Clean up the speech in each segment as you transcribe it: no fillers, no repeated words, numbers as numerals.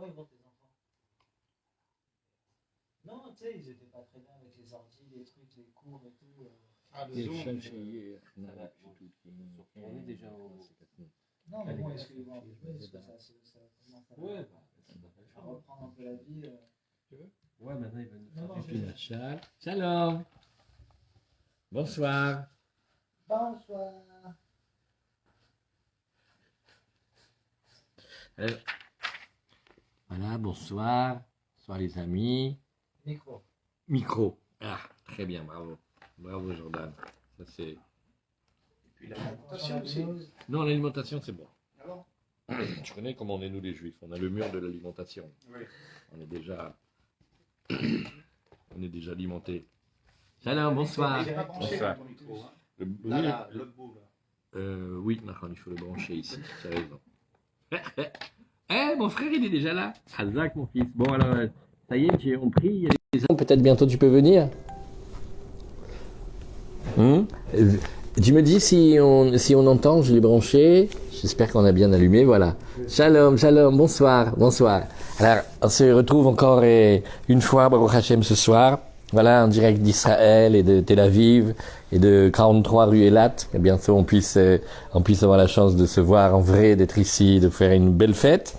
Comment ils vont tes enfants? Non, tu sais, ils étaient pas très bien avec les ordi, les trucs, les cours et tout. Ah, le Zoom. On est déjà au... Non, mais bon, est-ce qu'ils vont est-ce que ça commence à reprendre un peu la vie Tu veux? Ouais, maintenant ils veulent nous Non, faire non, des je- films. Shalom. Bonsoir. Bonsoir. Voilà, bonsoir. Bonsoir les amis. Micro. Micro. Ah, très bien, bravo. Bravo Jordan. Ça c'est... Et puis l'alimentation aussi. Non, l'alimentation c'est bon. Alors Tu connais comment on est nous les juifs. On a le mur de l'alimentation. Oui. On est déjà... on est déjà alimenté. Shalom, bonsoir. Il n'est pas branché Bonsoir. dans ton micro. Hein. Le- Là, oui, là, l'autre bout, là. oui, Marhan, il faut le brancher ici. Tu as raison. Eh, mon frère, il est déjà là. Hazak, mon fils. Bon, alors, ça y est, on prie. Il y a des gens. Peut-être bientôt tu peux venir. Tu me dis si on entend, je l'ai branché. J'espère qu'on a bien allumé, voilà. Shalom, shalom, bonsoir, bonsoir. Alors, on se retrouve encore une fois, Baruch Hashem, ce soir. Voilà, en direct d'Israël et de Tel Aviv et de 43 rue Elat. Et bientôt, on puisse avoir la chance de se voir en vrai, d'être ici, de faire une belle fête.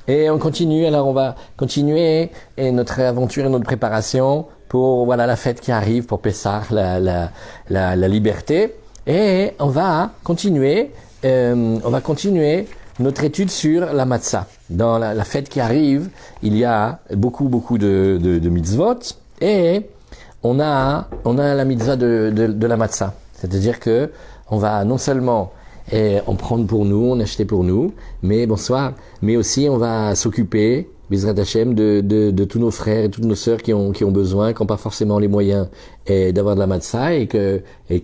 Et on continue, alors on va continuer notre aventure et notre préparation pour voilà la fête qui arrive, pour Pessah, la liberté. Et on va continuer notre étude sur la matzah. Dans la fête qui arrive, il y a beaucoup de mitzvot et on a la mitzvah de la matzah. C'est-à-dire que on va non seulement en prendre pour nous, en acheter pour nous, mais aussi on va s'occuper, Bezrat Hashem, de tous nos frères et toutes nos sœurs qui ont besoin, qui n'ont pas forcément les moyens d'avoir de la matzah et que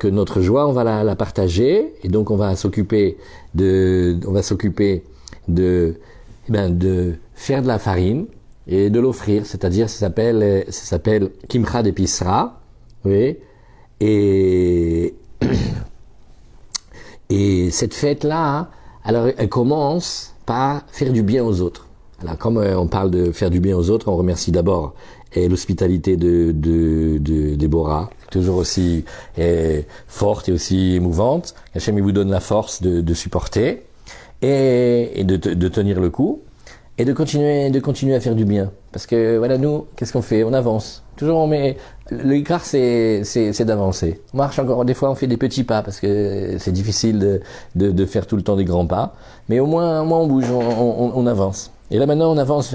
notre joie, on va la partager. Et donc on va s'occuper de faire de la farine et de l'offrir. C'est-à-dire, ça s'appelle Kimcha d'Episra. Oui. Et cette fête-là, alors elle commence par faire du bien aux autres. Alors comme on parle de faire du bien aux autres, on remercie d'abord l'hospitalité de Déborah, toujours aussi forte et aussi émouvante. Hachem, il vous donne la force de supporter et de tenir le coup et de continuer à faire du bien. Parce que voilà, nous, qu'est-ce qu'on fait? On avance. Toujours le Ikar, c'est d'avancer. On marche encore, des fois on fait des petits pas parce que c'est difficile de faire tout le temps des grands pas. Mais au moins on bouge, on avance. Et là maintenant on avance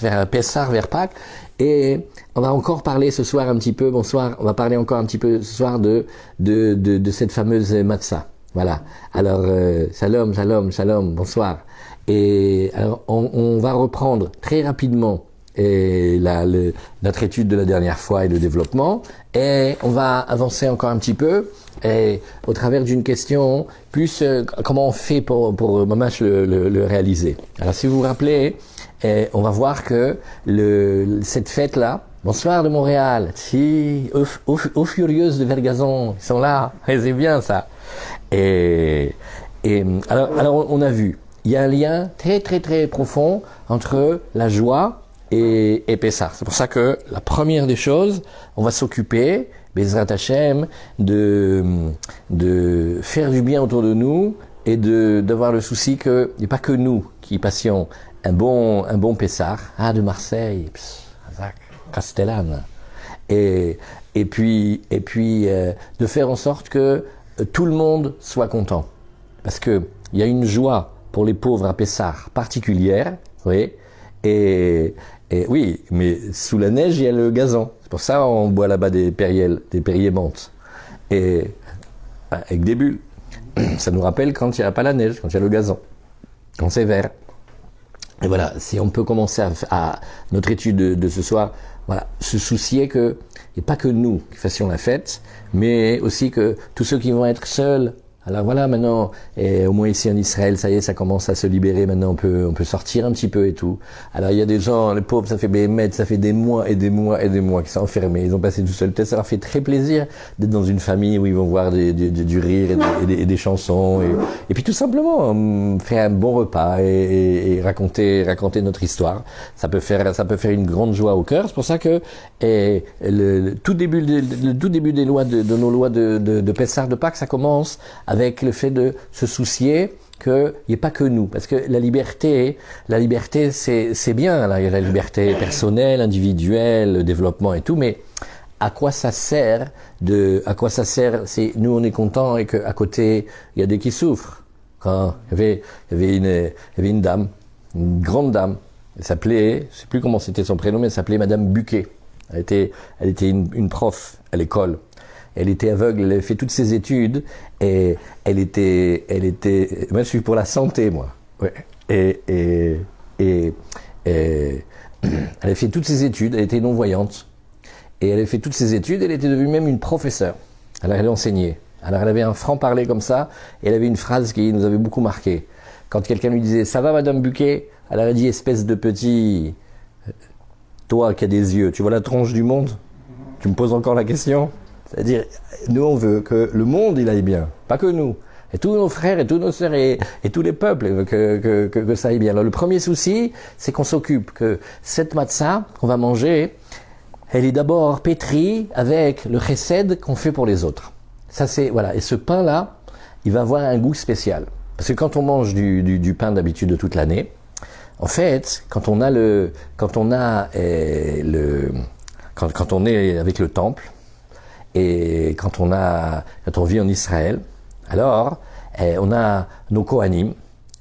vers Pessah, vers Pâques. Et on va encore parler ce soir un petit peu, on va parler encore un petit peu ce soir de cette fameuse matzah. Voilà. Alors, shalom, bonsoir. Et alors, on va reprendre très rapidement notre étude de la dernière fois et le développement, et on va avancer encore un petit peu au travers d'une question plus comment on fait pour Mamash le réaliser. Alors si vous vous rappelez, on va voir que cette fête là, bonsoir de Montréal, si aux furieuses de Vergazon, ils sont là, et c'est bien ça. Alors on a vu, il y a un lien très très très profond entre la joie et Pessah. C'est pour ça que la première des choses, on va s'occuper, Bezrat Hashem, de faire du bien autour de nous et d'avoir le souci qu'il n'y ait pas que nous qui passions un bon Pessah. Ah, de Marseille, Castellane. Et puis de faire en sorte que tout le monde soit content. Parce que il y a une joie pour les pauvres à Pessah particulière, oui, et oui, mais sous la neige, il y a le gazon. C'est pour ça qu'on boit là-bas des Perrier menthe. Et avec des bulles. Ça nous rappelle quand il n'y a pas la neige, quand il y a le gazon. Quand c'est vert. Et voilà, si on peut commencer à notre étude de ce soir, voilà, se soucier que il n'y ait pas que nous qui fassions la fête, mais aussi que tous ceux qui vont être seuls Alors voilà, maintenant, et au moins ici en Israël, ça y est, ça commence à se libérer. Maintenant, on peut sortir un petit peu et tout. Alors il y a des gens, les pauvres, ça fait des mois et des mois et des mois qu'ils sont enfermés. Ils ont passé tout seuls. Peut-être ça leur fait très plaisir d'être dans une famille où ils vont voir du rire et des chansons. Et puis tout simplement, faire un bon repas et raconter notre histoire. Ça peut faire une grande joie au cœur. C'est pour ça que le tout début des lois de nos lois de Pessah, de Pâques, ça commence avec le fait de se soucier qu'il n'y ait pas que nous. Parce que la liberté c'est bien, là, il y a la liberté personnelle, individuelle, le développement et tout, mais à quoi ça sert c'est nous on est contents et qu'à côté, il y a des qui souffrent. Quand il y avait une dame, une grande dame, elle s'appelait, je sais plus comment c'était son prénom, mais elle s'appelait Madame Buquet. Elle était une prof à l'école. Elle était aveugle, elle avait fait toutes ses études et elle était, moi je suis pour la santé, moi. Ouais. Et elle avait fait toutes ses études, elle était non-voyante. Et elle avait fait toutes ses études, elle était devenue même une professeure. Alors elle enseignait. Alors elle avait un franc-parler comme ça, et elle avait une phrase qui nous avait beaucoup marqué. Quand quelqu'un lui disait « Ça va Madame Buquet ?» Elle avait dit « Espèce de petit... Toi qui as des yeux, tu vois la tronche du monde ? Tu me poses encore la question ?» C'est-à-dire, nous on veut que le monde il aille bien, pas que nous. Et tous nos frères et tous nos sœurs et tous les peuples, que ça aille bien. Alors le premier souci, c'est qu'on s'occupe que cette matzah qu'on va manger, elle est d'abord pétrie avec le chesed qu'on fait pour les autres. Ça c'est, voilà. Et ce pain-là, il va avoir un goût spécial. Parce que quand on mange du pain d'habitude de toute l'année, en fait, quand on est avec le temple, et quand on vit en Israël, alors on a nos Kohanim,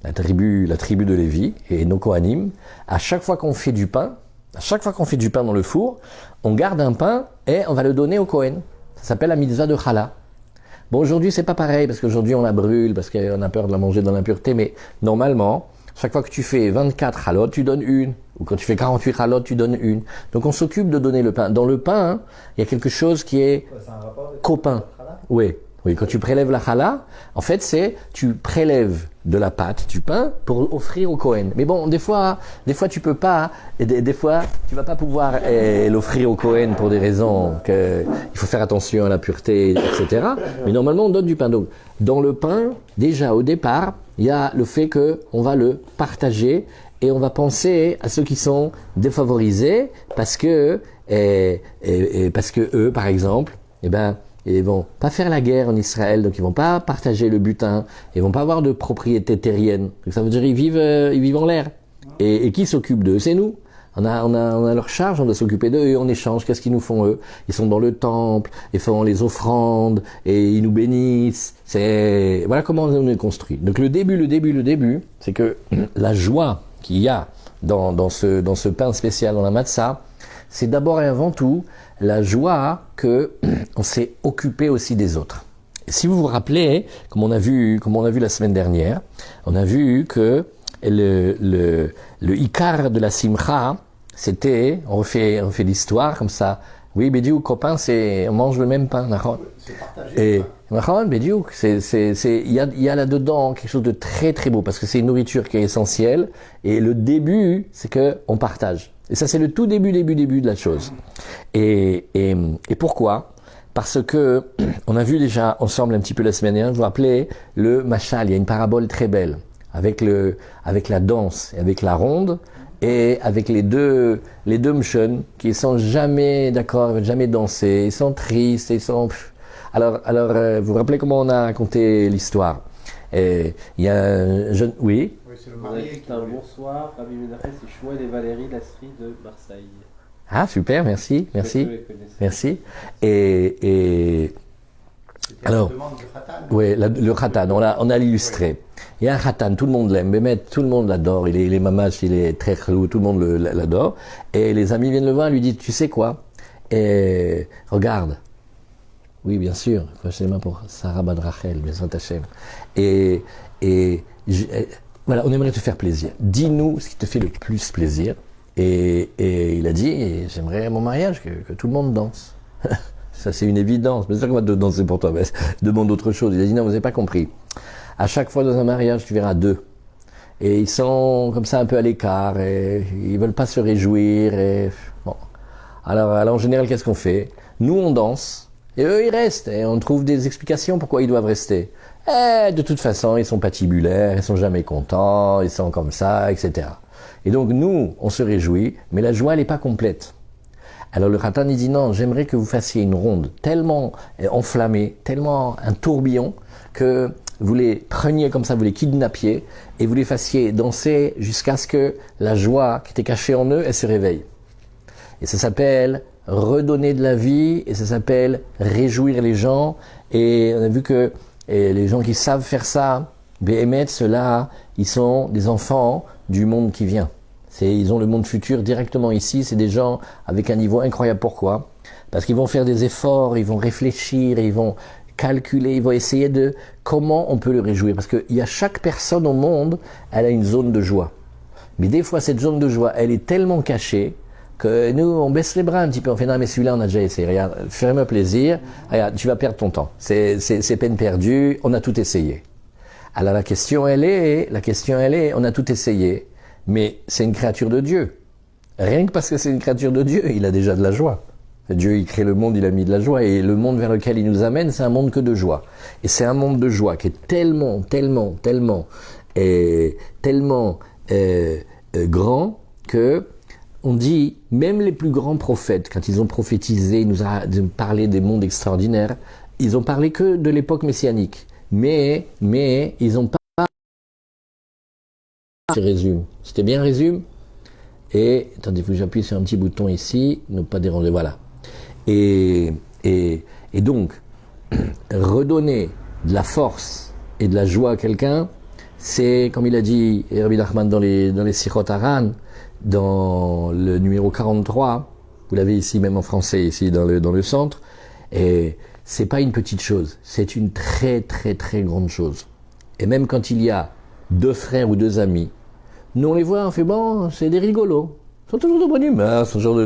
la tribu de Lévi, et nos Kohanim. À chaque fois qu'on fait du pain dans le four, on garde un pain et on va le donner au Kohen. Ça s'appelle la mitzvah de Challah. Bon, aujourd'hui c'est pas pareil parce qu'aujourd'hui on la brûle parce qu'on a peur de la manger dans l'impureté, mais normalement, chaque fois que tu fais 24 halot, tu donnes une. Ou quand tu fais 48 halot, tu donnes une. Donc on s'occupe de donner le pain. Dans le pain, il y a quelque chose qui est copain. Oui. Oui, quand tu prélèves la challah, en fait, tu prélèves de la pâte, du pain, pour offrir au Kohen. Mais bon, des fois, tu peux pas, des fois, tu vas pas pouvoir l'offrir au Kohen pour des raisons il faut faire attention à la pureté, etc. Mais normalement, on donne du pain. Donc, dans le pain, déjà, au départ, il y a le fait qu'on va le partager et on va penser à ceux qui sont défavorisés parce que eux, par exemple, ils vont pas faire la guerre en Israël, donc ils vont pas partager le butin, ils vont pas avoir de propriété terrienne. Donc ça veut dire ils vivent en l'air. Et qui s'occupe d'eux? C'est nous. On a leur charge, on doit s'occuper d'eux et en échange, qu'est-ce qu'ils nous font eux? Ils sont dans le temple, ils font les offrandes et ils nous bénissent. Voilà comment on est construit. Donc le début, c'est que la joie qu'il y a dans ce pain spécial, dans la matzah, c'est d'abord et avant tout la joie que on s'est occupé aussi des autres. Et si vous vous rappelez, comme on a vu la semaine dernière, on a vu que le ikar de la simcha, c'était, on refait l'histoire comme ça. Oui, Bédiouk, copain, on mange le même pain. C'est partagé. Et Bédiouk, il y a là-dedans quelque chose de très très beau parce que c'est une nourriture qui est essentielle. Et le début, c'est que on partage. Et ça, c'est le tout début de la chose. Et pourquoi? Parce que on a vu déjà ensemble un petit peu la semaine dernière, vous vous rappelez, le machal, il y a une parabole très belle avec la danse et avec la ronde et avec les deux mshon qui sont jamais d'accord, ils veulent jamais danser, ils sont tristes, ils sont... Alors, vous vous rappelez comment on a raconté l'histoire? Il y a un jeune... Oui? Oui, c'est le marié qui... Bonsoir, Rabbi Menachem, c'est Shmuel et Valérie Lasserie de Marseille. Ah, super, merci. Merci. Alors, oui, le khatan, on a l'illustré. Il y a un khatan, tout le monde l'aime, Bémet, tout le monde l'adore, il est mamash, il est très chelou, tout le monde l'adore. Et les amis viennent le voir et lui disent, tu sais quoi? Regarde. Oui, bien sûr, j'ai les mains pour Sarah Badrachel, bien sûr, Hachem. Voilà, on aimerait te faire plaisir. Dis-nous ce qui te fait le plus plaisir. Et il a dit, j'aimerais à mon mariage que tout le monde danse. Ça, c'est une évidence. Mais c'est ça qu'on va te danser pour toi. Mais demande autre chose. Il a dit, non, vous n'avez pas compris. À chaque fois dans un mariage, tu verras deux. Et ils sont comme ça un peu à l'écart. Et ils veulent pas se réjouir. Et bon. Alors, en général, qu'est-ce qu'on fait? Nous, on danse. Et eux, ils restent. Et on trouve des explications pourquoi ils doivent rester. De toute façon, ils sont patibulaires. Ils sont jamais contents. Ils sont comme ça, etc. Et donc, nous, on se réjouit. Mais la joie, elle n'est pas complète. Alors le Khatan, il dit non, j'aimerais que vous fassiez une ronde tellement enflammée, tellement un tourbillon, que vous les preniez comme ça, vous les kidnappiez, et vous les fassiez danser jusqu'à ce que la joie qui était cachée en eux, elle se réveille. Et ça s'appelle redonner de la vie, et ça s'appelle réjouir les gens, et on a vu que les gens qui savent faire ça, Béhémet, ceux-là, ils sont des enfants du monde qui vient. Ils ont le monde futur directement ici, c'est des gens avec un niveau incroyable. Pourquoi? Parce qu'ils vont faire des efforts, ils vont réfléchir, ils vont calculer, ils vont essayer de comment on peut le réjouir. Parce qu'il y a chaque personne au monde, elle a une zone de joie. Mais des fois, cette zone de joie, elle est tellement cachée que nous, on baisse les bras un petit peu. On fait non, mais celui-là, on a déjà essayé. Regarde, fais-moi plaisir. Regarde, tu vas perdre ton temps. C'est peine perdue. On a tout essayé. Alors la question, elle est, on a tout essayé. Mais c'est une créature de Dieu. Rien que parce que c'est une créature de Dieu, il a déjà de la joie. Dieu, il crée le monde, il a mis de la joie. Et le monde vers lequel il nous amène, c'est un monde que de joie. Et c'est un monde de joie qui est tellement grand que on dit, même les plus grands prophètes, quand ils ont prophétisé, ils nous ont parlé des mondes extraordinaires, ils ont parlé que de l'époque messianique. Mais ils ont pas... Je résume. C'était bien résumé. Et, attendez, il faut que j'appuie sur un petit bouton ici, ne pas déranger, voilà. Et donc, redonner de la force et de la joie à quelqu'un, c'est, comme il a dit Rabbi Nachman dans les Sichot Haran, dans le numéro 43, vous l'avez ici même en français, ici dans le centre, et c'est pas une petite chose, c'est une très très très grande chose. Et même quand il y a deux frères ou deux amis, nous on les voit, on fait bon, c'est des rigolos. Ils sont toujours de bonne humeur, ils sont toujours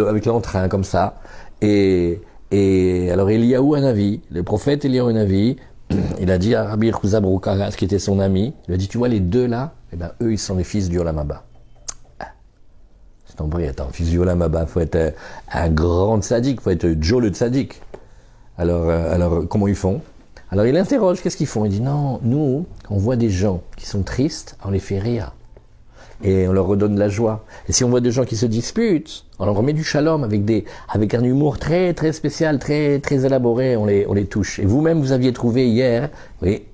avec l'entrain comme ça. Et alors Eliyahu Hanavi, le prophète Eliyahu Hanavi, il a dit à Rabbi Yehuda Broukara, qui était son ami, il a dit, tu vois les deux là, eh ben eux ils sont les fils du Olam Haba. C'est en vrai, attends, fils du Olam Haba, faut être un grand tzaddik, faut être Joe le tzaddik. Alors comment ils font? Alors il interroge, qu'est-ce qu'ils font? Il dit non, nous, on voit des gens qui sont tristes, on les fait rire. Et on leur redonne de la joie. Et si on voit des gens qui se disputent, on leur remet du shalom avec un humour très très spécial, très très élaboré, on les touche. Et vous-même vous aviez trouvé hier, oui,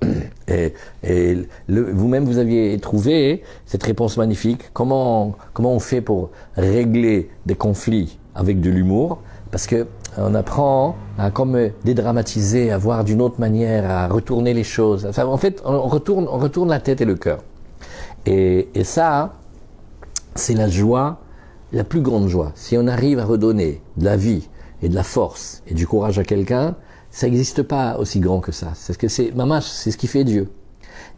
vous-même vous aviez trouvé cette réponse magnifique. Comment on fait pour régler des conflits avec de l'humour? Parce que on apprend à comme dédramatiser, à voir d'une autre manière, à retourner les choses. Enfin, en fait, on retourne la tête et le cœur. Et ça, c'est la joie, la plus grande joie. Si on arrive à redonner de la vie et de la force et du courage à quelqu'un, ça n'existe pas aussi grand que ça. C'est ce que c'est, mamash, c'est ce qui fait Dieu.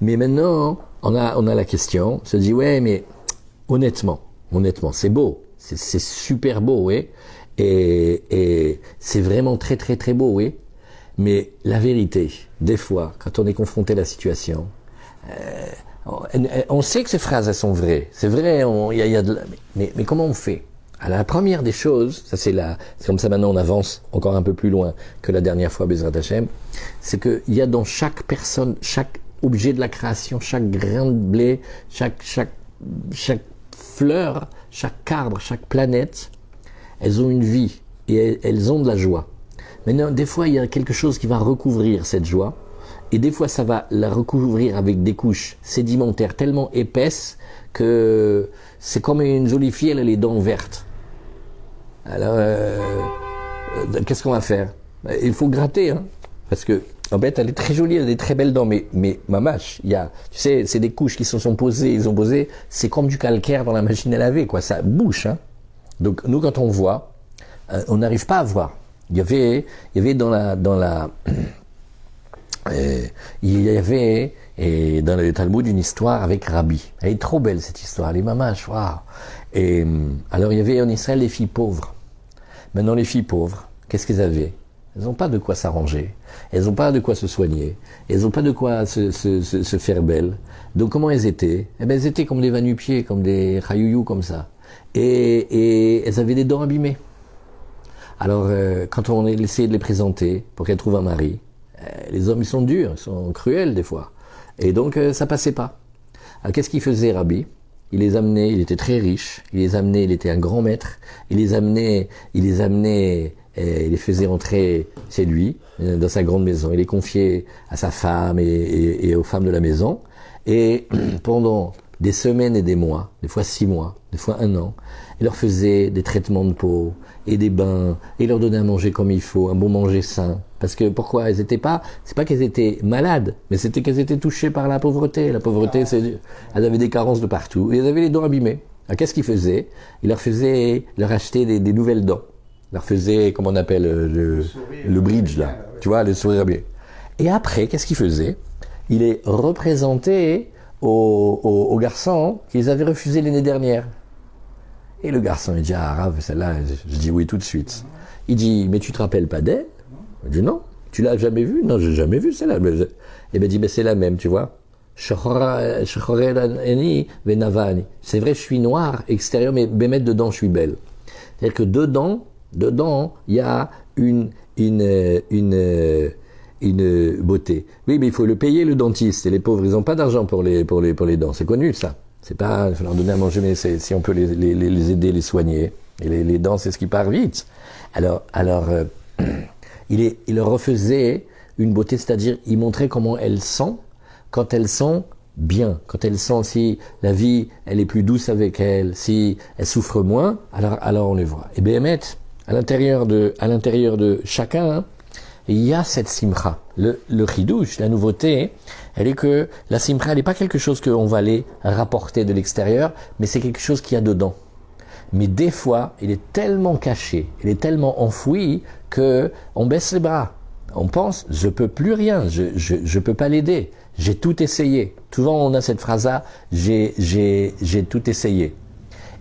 Mais maintenant, on a la question, on se dit ouais, mais honnêtement, c'est beau, c'est super beau, oui. Et c'est vraiment très très très beau, oui. Mais la vérité, des fois, quand on est confronté à la situation, on sait que ces phrases, elles sont vraies. C'est vrai, mais comment on fait? Alors, la première des choses, c'est comme ça maintenant on avance encore un peu plus loin que la dernière fois, Bezrat Hashem, c'est qu'il y a dans chaque personne, chaque objet de la création, chaque grain de blé, chaque fleur, chaque arbre, chaque planète, elles ont une vie et elles ont de la joie. Maintenant, des fois, il y a quelque chose qui va recouvrir cette joie. Et des fois, ça va la recouvrir avec des couches sédimentaires tellement épaisses que c'est comme une jolie fille, elle a les dents vertes. Alors, qu'est-ce qu'on va faire? Il faut gratter, hein, parce que en fait, elle est très jolie, elle a des très belles dents, mais mamache, tu sais, c'est des couches qui se sont posées, ils ont posé, c'est comme du calcaire dans la machine à laver, quoi, ça bouche, hein. Donc, nous, quand on voit, on n'arrive pas à voir. Il y avait dans le Talmud une histoire avec Rabbi. Elle est trop belle cette histoire, les mamaches, waouh. Et alors il y avait en Israël les filles pauvres. Maintenant les filles pauvres, qu'est-ce qu'elles avaient? elles n'ont pas de quoi s'arranger, elles n'ont pas de quoi se soigner, elles n'ont pas de quoi se faire belles. Donc comment elles étaient? Eh ben elles étaient comme des va-nu-pieds, comme des rayouyou comme ça. Et elles avaient des dents abîmées. Alors quand on essayait de les présenter pour qu'elles trouvent un mari, les hommes ils sont durs, ils sont cruels des fois. Et donc ça passait pas. Alors qu'est-ce qu'il faisait Rabbi? Il les amenait, il était très riche, il les amenait, il était un grand maître, il les amenait, il les faisait rentrer chez lui, dans sa grande maison. Il les confiait à sa femme et aux femmes de la maison. Et pendant des semaines et des mois, des fois 6 mois, des fois 1 an, il leur faisait des traitements de peau et des bains, et il leur donnait à manger comme il faut, un bon manger sain. Parce que pourquoi? Elles étaient pas, c'est pas qu'elles étaient malades, mais c'était qu'elles étaient touchées par la pauvreté. La pauvreté, elles avaient des carences de partout, et elles avaient les dents abîmées. Alors qu'est-ce qu'il faisait? Il leur achetait des nouvelles dents. Il leur faisait, comme on appelle, le bridge, là. Tu vois, le sourire abîmé. Et après, qu'est-ce qu'il faisait? Il les représentait aux garçons qu'ils avaient refusé l'année dernière. Et le garçon, il dit, ah, Rav, celle-là, je dis oui tout de suite. Il dit, mais tu te rappelles pas d'elle? Il dit, non. Tu l'as jamais vue? Non, j'ai jamais vu celle-là. Et ben, dit, mais c'est la même, tu vois. C'est vrai, je suis noir, extérieur, mais mettre dedans, je suis belle. C'est-à-dire que dedans, il y a une beauté. Oui, mais il faut le payer, le dentiste. Et les pauvres, ils n'ont pas d'argent pour les dents. C'est connu, ça. C'est pas, il faut leur donner à manger, mais si on peut les aider, les soigner. Et les dents, c'est ce qui part vite. Alors, il leur refaisait une beauté, c'est-à-dire, il montrait comment elles sont quand elles sont bien, quand elles sont, si la vie, elle est plus douce avec elles, si elles souffrent moins, alors on les voit. Et Béhémet, à l'intérieur de chacun, hein, il y a cette simcha. Le chidouche, la nouveauté, elle est que la simcha, elle n'est pas quelque chose qu'on va aller rapporter de l'extérieur, mais c'est quelque chose qu'il y a dedans. Mais des fois, il est tellement caché, il est tellement enfoui que on baisse les bras. On pense, je peux plus rien, je peux pas l'aider. J'ai tout essayé. Souvent, on a cette phrase-là, j'ai tout essayé.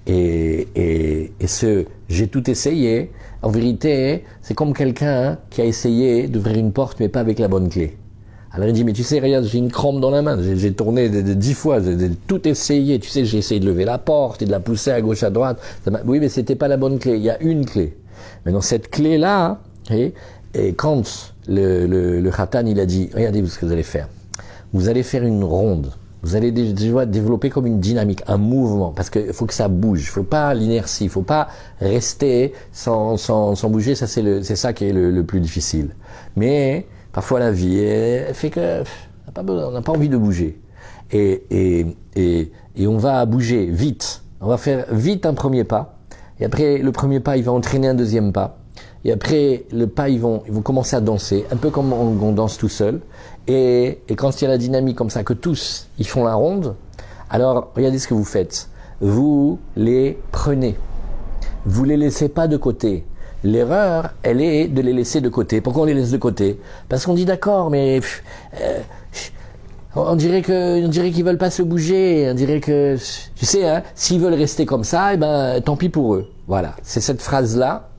Et ce j'ai tout essayé, en vérité, c'est comme quelqu'un qui a essayé d'ouvrir une porte, mais pas avec la bonne clé. Alors il dit, mais tu sais, regarde, j'ai une crampe dans la main, j'ai tourné 10 fois, j'ai tout essayé, tu sais, j'ai essayé de lever la porte et de la pousser à gauche, à droite. Oui, mais c'était pas la bonne clé, il y a une clé. Mais dans cette clé-là, et quand le Khatan, il a dit, regardez ce que vous allez faire. Vous allez faire une ronde. Vous allez déjà développer comme une dynamique, un mouvement, parce qu'il faut que ça bouge. Il faut pas l'inertie, il faut pas rester sans bouger. Ça, c'est ça qui est le plus difficile. Mais parfois la vie elle fait que on n'a pas envie de bouger. Et on va bouger vite. On va faire vite un premier pas. Et après, le premier pas, il va entraîner un deuxième pas. Et après, le pas, ils vont commencer à danser, un peu comme on danse tout seul. Et quand il y a la dynamique comme ça, que tous, ils font la ronde, alors, regardez ce que vous faites. Vous les prenez. Vous les laissez pas de côté. L'erreur, elle est de les laisser de côté. Pourquoi on les laisse de côté? Parce qu'on dit d'accord, mais on dirait qu'ils veulent pas se bouger. On dirait que, tu sais, hein, s'ils veulent rester comme ça, eh ben, tant pis pour eux. Voilà. C'est cette phrase-là.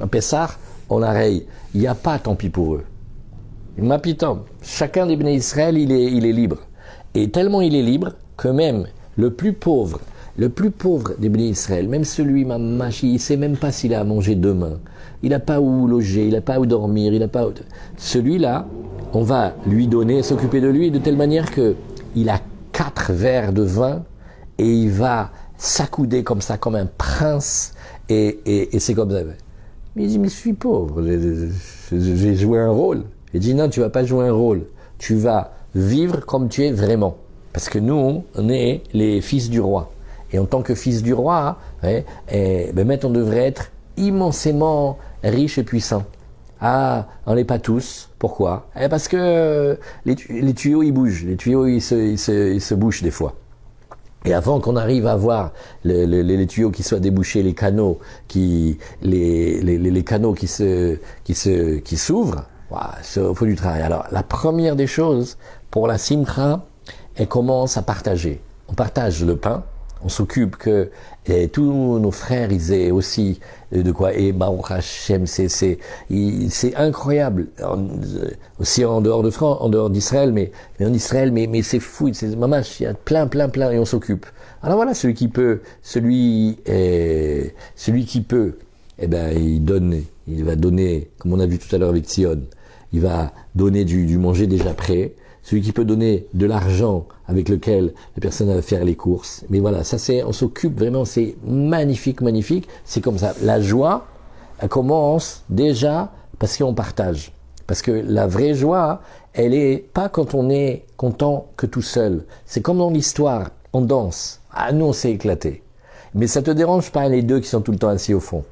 En Pessah, on l'arrête. Il n'y a pas tant pis pour eux. Mapitom, chacun des Bnei Israël, il est libre. Et tellement il est libre que même le plus pauvre des Bnei Israël, même celui, il ne sait même pas s'il a à manger demain. Il n'a pas où loger, il n'a pas où dormir, celui-là, on va lui donner, s'occuper de lui de telle manière que il a 4 verres de vin et il va s'accouder comme ça, comme un prince, et c'est comme ça. Mais il dit, mais je suis pauvre, j'ai joué un rôle. Il dit, non, tu vas pas jouer un rôle. Tu vas vivre comme tu es vraiment. Parce que nous, on est les fils du roi. Et en tant que fils du roi, on devrait être immensément riche et puissant. Ah, on n'est pas tous. Pourquoi? Parce que les tuyaux, ils bougent. Les tuyaux, ils se bouchent des fois. Et avant qu'on arrive à avoir les tuyaux qui soient débouchés, les canaux les canaux qui s'ouvrent, il faut du travail. Alors, la première des choses, pour la simcha, elle commence à partager. On partage le pain, on s'occupe que tous nos frères ils aient aussi de quoi. Et Baruch Hashem, c'est incroyable. Aussi en dehors de France, en dehors d'Israël, mais en Israël, mais c'est fou. C'est mamash, il y a plein, et on s'occupe. Alors voilà, celui qui peut, eh ben il va donner, comme on a vu tout à l'heure avec Sion, il va donner du manger déjà prêt. Celui qui peut donner de l'argent avec lequel la personne va faire les courses. Mais voilà, ça on s'occupe vraiment, c'est magnifique. C'est comme ça. La joie, elle commence déjà parce qu'on partage. Parce que la vraie joie, elle est pas quand on est content que tout seul. C'est comme dans l'histoire, on danse. Ah, nous on s'est éclaté. Mais ça te dérange pas les deux qui sont tout le temps assis au fond?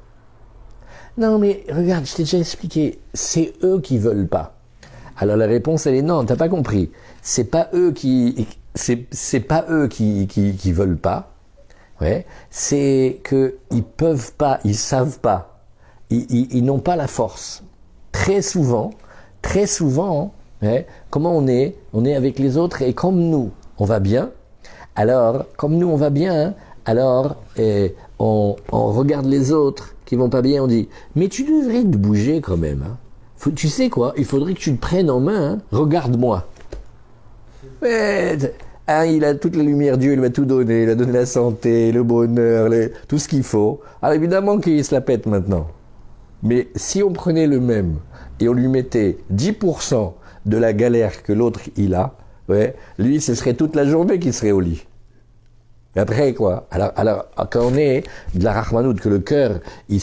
Non mais regarde, je t'ai déjà expliqué, c'est eux qui veulent pas. Alors la réponse elle est non, t'as pas compris. C'est pas eux qui veulent pas. Ouais, c'est que ils peuvent pas, ils savent pas. Ils n'ont pas la force. Très souvent, ouais, comment on est avec les autres et comme nous on va bien. Alors comme nous on va bien, alors on regarde les autres qui vont pas bien, on dit mais tu devrais te bouger quand même. Hein. Tu sais quoi, il faudrait que tu te prennes en main, hein. Regarde-moi. Ouais, il a toute la lumière, Dieu il m'a tout donné, il a donné la santé, le bonheur, tout ce qu'il faut. Alors évidemment qu'il se la pète maintenant. Mais si on prenait le même et on lui mettait 10% de la galère que l'autre il a, ouais, lui ce serait toute la journée qu'il serait au lit. Et après quoi? Alors quand on est de la Rahmanout, que le cœur il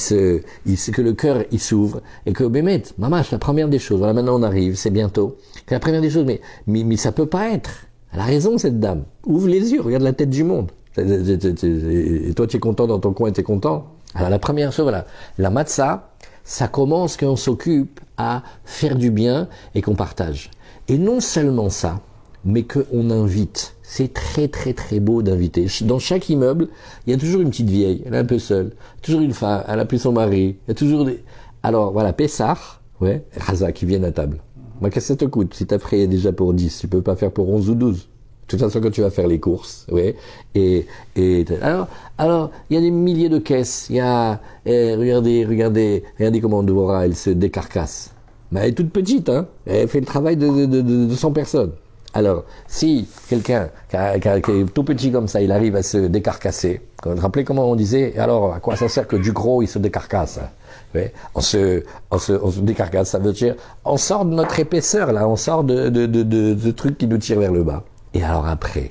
s'ouvre et que Bémet, mamash, la première des choses, voilà maintenant on arrive, c'est bientôt. Que la première des choses, mais ça peut pas être. Elle a raison cette dame. Ouvre les yeux, regarde la tête du monde. Et toi tu es content dans ton coin, tu es content. Alors la première chose, voilà, la matzah, ça commence quand on s'occupe à faire du bien et qu'on partage. Et non seulement ça, mais qu'on invite. C'est très beau d'inviter. Dans chaque immeuble, il y a toujours une petite vieille, elle est un peu seule. Toujours une femme, elle a plus son mari. Il y a toujours des... Alors voilà, Pessah, ouais, Raza qui viennent à table. Moi, qu'est-ce que ça te coûte? Si t'as pris déjà pour 10, tu peux pas faire pour 11 ou 12. De toute façon, quand tu vas faire les courses, ouais. Alors, il y a des milliers de caisses. Il y a, regardez comment Deborah, elle se décarcasse. Mais elle est toute petite, hein. Elle fait le travail de 100 personnes. Alors, si quelqu'un qui est tout petit comme ça, il arrive à se décarcasser, vous vous rappelez comment on disait, alors à quoi ça sert que du gros il se décarcasse? Ouais, on se décarcasse, ça veut dire, on sort de notre épaisseur là, on sort de trucs qui nous tirent vers le bas. Et alors après,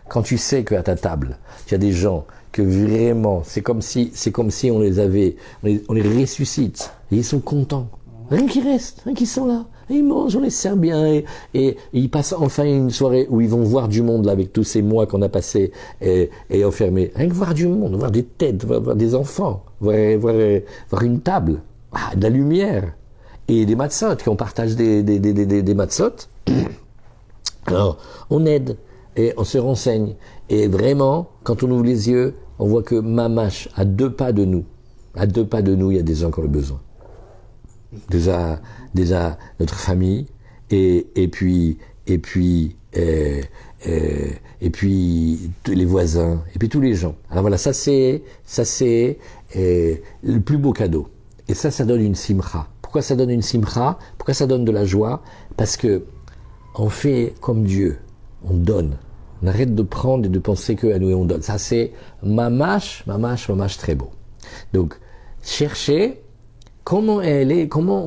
quand tu sais qu'à ta table, il y a des gens que vraiment, c'est comme si on les ressuscite, et ils sont contents. Rien qui reste, rien qui sont là. Et ils mangent, on les sert bien et ils passent enfin une soirée où ils vont voir du monde là avec tous ces mois qu'on a passés et enfermés. Rien que voir du monde, voir des têtes, voir des enfants, voir une table, de la lumière et des matzot, qu'on partage des matzot. Alors, on aide et on se renseigne et vraiment, quand on ouvre les yeux, on voit que mamash, à 2 pas de nous, il y a des gens qui ont le besoin. Déjà notre famille et puis les voisins et puis tous les gens. Alors voilà, ça c'est le plus beau cadeau. Et ça donne une simcha. Pourquoi ça donne une simcha? Pourquoi ça donne de la joie? Parce que on fait comme Dieu, on donne. On arrête de prendre et de penser que à nous et on donne. Ça c'est mamash très beau. Donc cherchez comment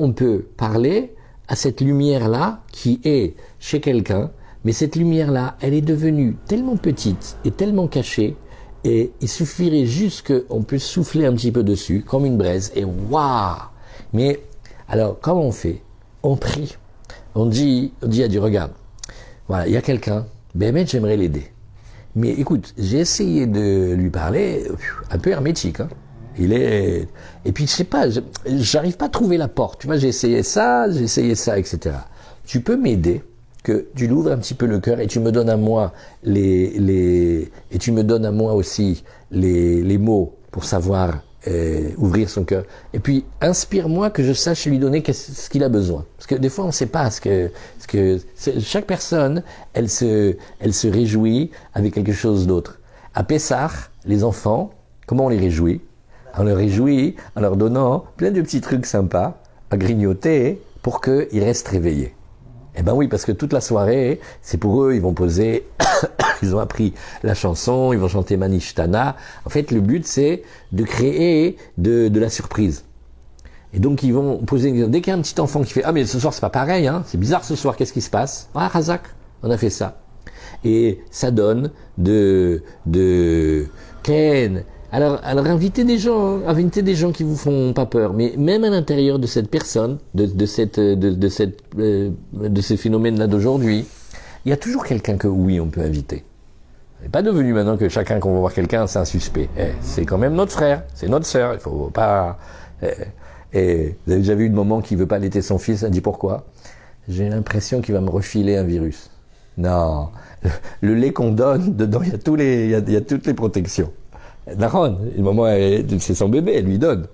on peut parler à cette lumière-là qui est chez quelqu'un, mais cette lumière-là, elle est devenue tellement petite et tellement cachée, et il suffirait juste qu'on puisse souffler un petit peu dessus, comme une braise, et waouh! Mais, alors, comment on fait? On prie. On dit à Dieu, regarde, voilà, il y a quelqu'un, ben j'aimerais l'aider. Mais écoute, j'ai essayé de lui parler, un peu hermétique, hein. Et puis je sais pas, j'arrive pas à trouver la porte. Tu vois, j'ai essayé ça, etc. Tu peux m'aider, que tu l'ouvres un petit peu le cœur et tu me donnes à moi et tu me donnes à moi aussi les mots pour savoir ouvrir son cœur. Et puis inspire-moi que je sache lui donner ce qu'il a besoin. Parce que des fois on sait pas chaque personne, elle se réjouit avec quelque chose d'autre. à Pessah, les enfants, comment on les réjouit? On les réjouit en leur donnant plein de petits trucs sympas à grignoter pour qu'ils restent réveillés. Eh ben oui, parce que toute la soirée, c'est pour eux, ils vont poser, ils ont appris la chanson, ils vont chanter Manishtana. En fait, le but, c'est de créer de la surprise. Et donc, ils vont poser, dès qu'il y a un petit enfant qui fait, ah, mais ce soir, c'est pas pareil, hein, c'est bizarre ce soir, qu'est-ce qui se passe? Ah, Razak, on a fait ça. Et ça donne Ken. Alors invitez des gens qui vous font pas peur, mais même à l'intérieur de cette personne, de ces phénomènes-là d'aujourd'hui, il y a toujours quelqu'un que oui, on peut inviter. C'est pas devenu maintenant que chacun qu'on va voir quelqu'un, c'est un suspect. C'est quand même notre frère, c'est notre sœur, il faut pas. Et vous avez déjà vu une maman qui veut pas allaiter son fils, elle dit pourquoi? J'ai l'impression qu'il va me refiler un virus. Non, le lait qu'on donne, dedans il y a toutes les protections. Naron, une maman, c'est son bébé, elle lui donne.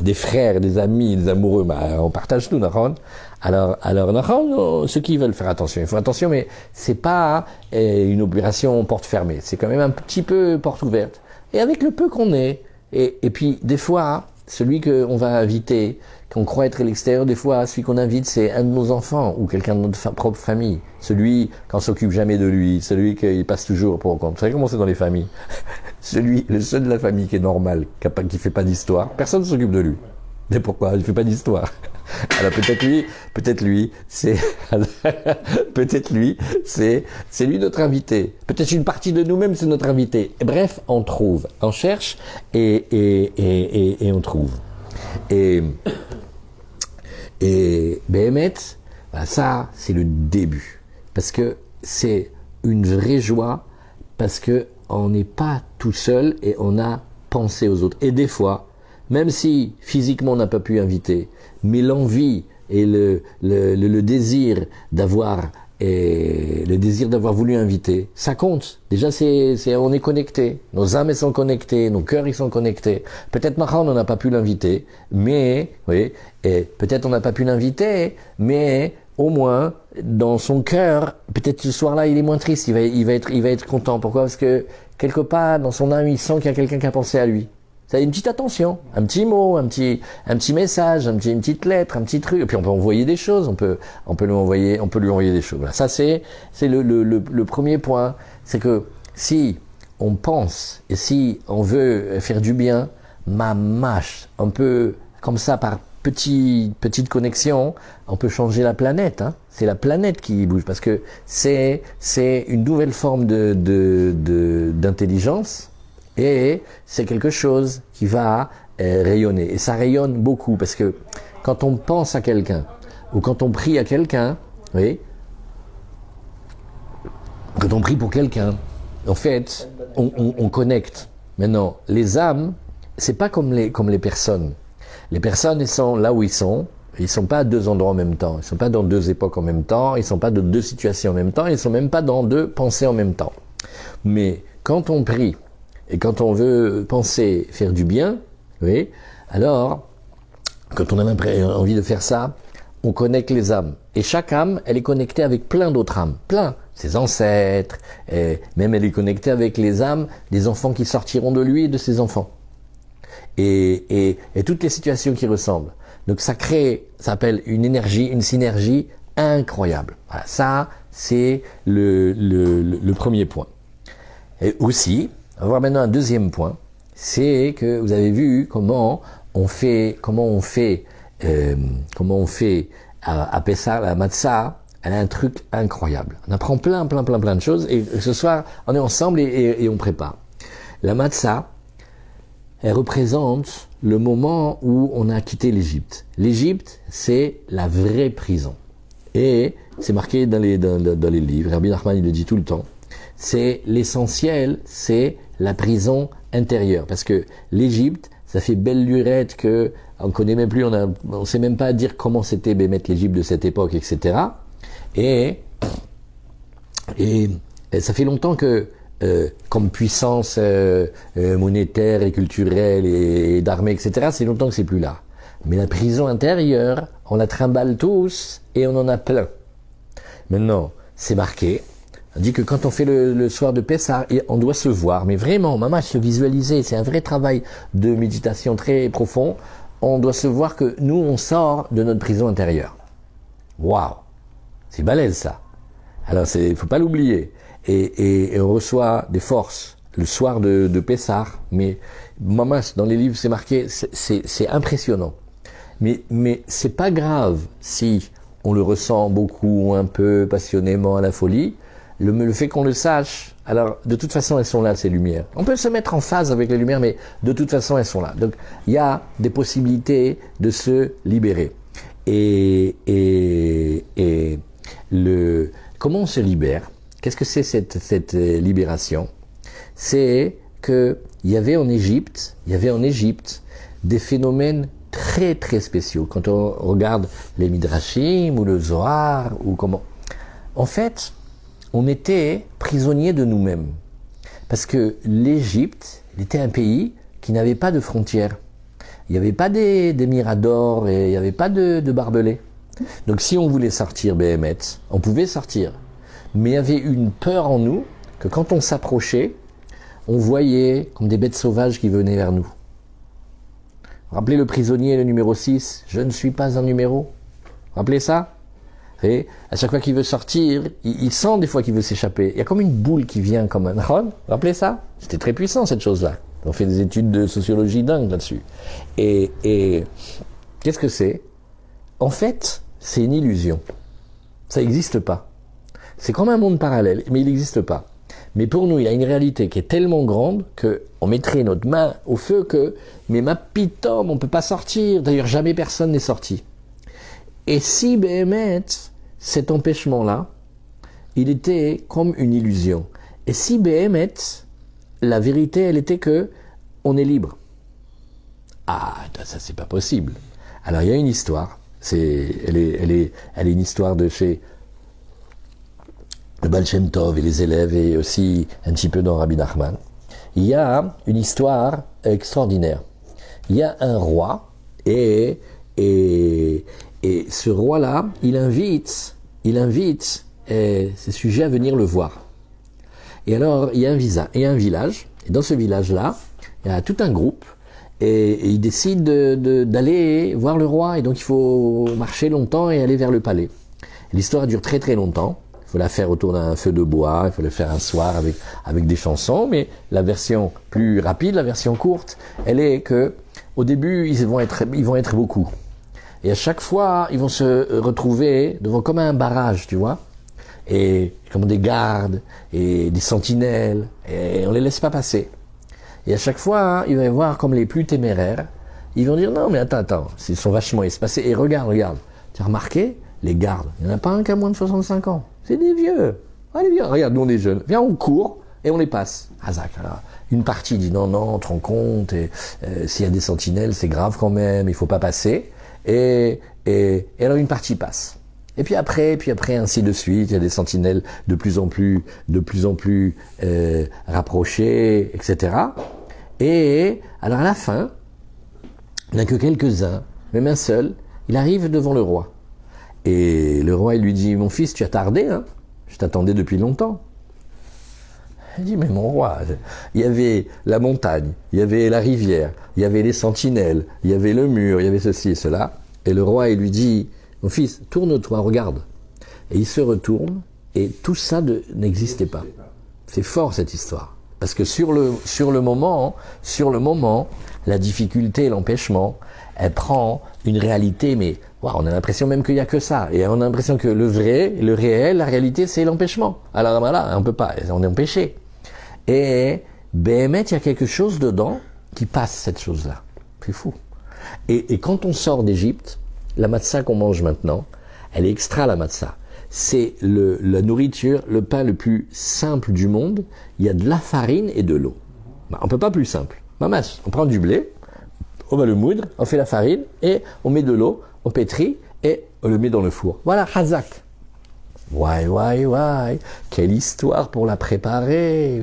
Des frères, des amis, des amoureux, on partage tout, Naron. Alors Naron, ceux qui veulent faire attention, ils font attention, mais c'est pas une opération porte fermée. C'est quand même un petit peu porte ouverte. Et avec le peu qu'on est, et puis des fois, celui qu'on va inviter, qu'on croit être à l'extérieur, des fois, celui qu'on invite, c'est un de nos enfants ou quelqu'un de notre propre famille. Celui qu'on s'occupe jamais de lui, celui qui passe toujours pour compte. Vous savez comment c'est dans les familles? Le seul de la famille qui est normal, qui fait pas d'histoire, personne ne s'occupe de lui. Mais pourquoi? Il fait pas d'histoire. Alors peut-être lui, c'est lui notre invité. Peut-être une partie de nous-mêmes, c'est notre invité. Et bref, on trouve, on cherche et on trouve. Et Béhémet, ça, c'est le début. Parce que c'est une vraie joie, parce que on n'est pas tout seul et on a pensé aux autres. Et des fois, même si physiquement on n'a pas pu inviter, mais l'envie et le désir d'avoir voulu inviter, ça compte. Déjà, on est connecté. Nos âmes, elles sont connectées. Nos cœurs, ils sont connectés. Peut-être Mahan, on n'a pas pu l'inviter, mais, oui, et peut-être on n'a pas pu l'inviter, mais au moins, dans son cœur, peut-être ce soir-là, il est moins triste, il va être content. Pourquoi? Parce que, quelque part, dans son âme, il sent qu'il y a quelqu'un qui a pensé à lui. Ça, une petite attention, un petit mot, un petit message, une petite lettre, un petit truc. Et puis on peut envoyer des choses, on peut lui envoyer des choses. Voilà. Ça c'est le premier point, c'est que si on pense et si on veut faire du bien, on peut comme ça par petite connexion, on peut changer la planète. Hein. C'est la planète qui bouge parce que c'est une nouvelle forme d'intelligence. Et c'est quelque chose qui va rayonner. Et ça rayonne beaucoup parce que quand on pense à quelqu'un ou quand on prie à quelqu'un, oui, quand on prie pour quelqu'un, en fait, on connecte. Maintenant, les âmes, c'est pas comme les personnes. Les personnes, elles sont là où ils sont. Ils sont pas à deux endroits en même temps. Ils sont pas dans deux époques en même temps. Ils sont pas dans deux situations en même temps. Ils sont même pas dans deux pensées en même temps. Mais quand on prie, et quand on veut penser faire du bien, oui, alors, quand on a envie de faire ça, on connecte les âmes. Et chaque âme, elle est connectée avec plein d'autres âmes. Plein. Ses ancêtres, et même elle est connectée avec les âmes des enfants qui sortiront de lui et de ses enfants. Et toutes les situations qui ressemblent. Donc ça s'appelle une énergie, une synergie incroyable. Voilà, ça, c'est le premier point. Et aussi, on va voir maintenant un deuxième point, c'est que vous avez vu comment on fait à Pessah, la matzah, elle a un truc incroyable. On apprend plein de choses et ce soir, on est ensemble et on prépare. La matzah, elle représente le moment où on a quitté l'Égypte. L'Égypte, c'est la vraie prison. Et c'est marqué dans les livres, Rabbi Nachman, il le dit tout le temps. C'est l'essentiel, c'est la prison intérieure. Parce que l'Égypte, ça fait belle lurette que on connaît même plus, on sait même pas dire comment c'était mettre l'Égypte de cette époque, etc. Et ça fait longtemps que, comme puissance monétaire et culturelle et d'armée, etc., c'est longtemps que c'est plus là. Mais la prison intérieure, on la trimballe tous et on en a plein. Maintenant, c'est marqué On dit que quand on fait le soir de Pessah, on doit se voir. Mais vraiment, maman, se visualiser, c'est un vrai travail de méditation très profond. On doit se voir que nous, on sort de notre prison intérieure. Waouh! C'est balèze, ça. Alors, faut pas l'oublier. Et on reçoit des forces le soir de Pessah. Mais, maman, dans les livres, c'est marqué, c'est impressionnant. Mais c'est pas grave si on le ressent beaucoup, un peu passionnément à la folie. Le fait qu'on le sache, alors de toute façon elles sont là, ces lumières. On peut se mettre en phase avec les lumières, mais de toute façon elles sont là. Donc il y a des possibilités de se libérer. Comment on se libère? Qu'est-ce que c'est cette libération? C'est que il y avait en Égypte des phénomènes très très spéciaux. Quand on regarde les Midrashim ou le Zohar ou comment, en fait, on était prisonniers de nous-mêmes. Parce que l'Égypte était un pays qui n'avait pas de frontières. Il n'y avait pas des miradors et il n'y avait pas de barbelés. Donc si on voulait sortir Béhémet, on pouvait sortir. Mais il y avait une peur en nous que quand on s'approchait, on voyait comme des bêtes sauvages qui venaient vers nous. Rappelez le prisonnier, le numéro 6, je ne suis pas un numéro. Rappelez ça? Et à chaque fois qu'il veut sortir, il sent des fois qu'il veut s'échapper. Il y a comme une boule qui vient comme un... Vous rappelez ça? C'était très puissant cette chose-là. On fait des études de sociologie dingues là-dessus. Et qu'est-ce que c'est? En fait, c'est une illusion. Ça n'existe pas. C'est comme un monde parallèle, mais il n'existe pas. Mais pour nous, il y a une réalité qui est tellement grande qu'on mettrait notre main au feu mais ma pitome, on ne peut pas sortir. D'ailleurs, jamais personne n'est sorti. Et si Béhémet, cet empêchement-là, il était comme une illusion. Et si Béhémet, la vérité, elle était que on est libre. Ah, ça c'est pas possible. Alors il y a une histoire. Elle est une histoire de chez le Baal Shem Tov et les élèves et aussi un petit peu dans Rabbi Nachman. Il y a une histoire extraordinaire. Il y a un roi et ce roi-là, il invite ses sujets à venir le voir. Et alors, il y a un village, et dans ce village-là, il y a tout un groupe, et ils décident d'aller voir le roi, et donc il faut marcher longtemps et aller vers le palais. L'histoire dure très très longtemps. Il faut la faire autour d'un feu de bois, il faut le faire un soir avec des chansons, mais la version plus rapide, la version courte, elle est que au début, ils vont être beaucoup. Et à chaque fois, ils vont se retrouver devant comme un barrage, tu vois, et comme des gardes et des sentinelles, et on les laisse pas passer. Et à chaque fois, il va y avoir comme les plus téméraires, ils vont dire non mais attends, ils sont vachement espacés. Et regarde, tu as remarqué, les gardes, il n'y en a pas un qui a moins de 65 ans, c'est des vieux. Ah, les vieux, regarde, nous on est jeunes, viens on court et on les passe. Hazak, alors, une partie dit non, tu te rends compte, et s'il y a des sentinelles, c'est grave quand même, il faut pas passer. Et alors une partie passe. Et puis après, ainsi de suite, il y a des sentinelles de plus en plus rapprochées, etc. Et alors à la fin, il n'y en a que quelques-uns, même un seul, il arrive devant le roi. Et le roi, il lui dit, mon fils, tu as tardé, hein? Je t'attendais depuis longtemps. Il dit, mais mon roi, il y avait la montagne, il y avait la rivière, il y avait les sentinelles, il y avait le mur, il y avait ceci et cela. Et le roi, il lui dit, mon fils, tourne-toi, regarde. Et il se retourne, et tout ça n'existait pas. C'est fort cette histoire. Parce que sur le moment, la difficulté, l'empêchement, elle prend une réalité, mais wow, on a l'impression même qu'il n'y a que ça. Et on a l'impression que le vrai, le réel, la réalité, c'est l'empêchement. Alors voilà, on peut pas, on est empêché. Et Béhémet, il y a quelque chose dedans qui passe cette chose-là. C'est fou. Et quand on sort d'Égypte, la matzah qu'on mange maintenant, elle est extra la matzah. C'est la nourriture, le pain le plus simple du monde. Il y a de la farine et de l'eau. On peut pas plus simple. Mamas, on prend du blé, on va le moudre, on fait la farine et on met de l'eau, on pétrit et on le met dans le four. Voilà, Hazak. Ouais. Quelle histoire pour la préparer.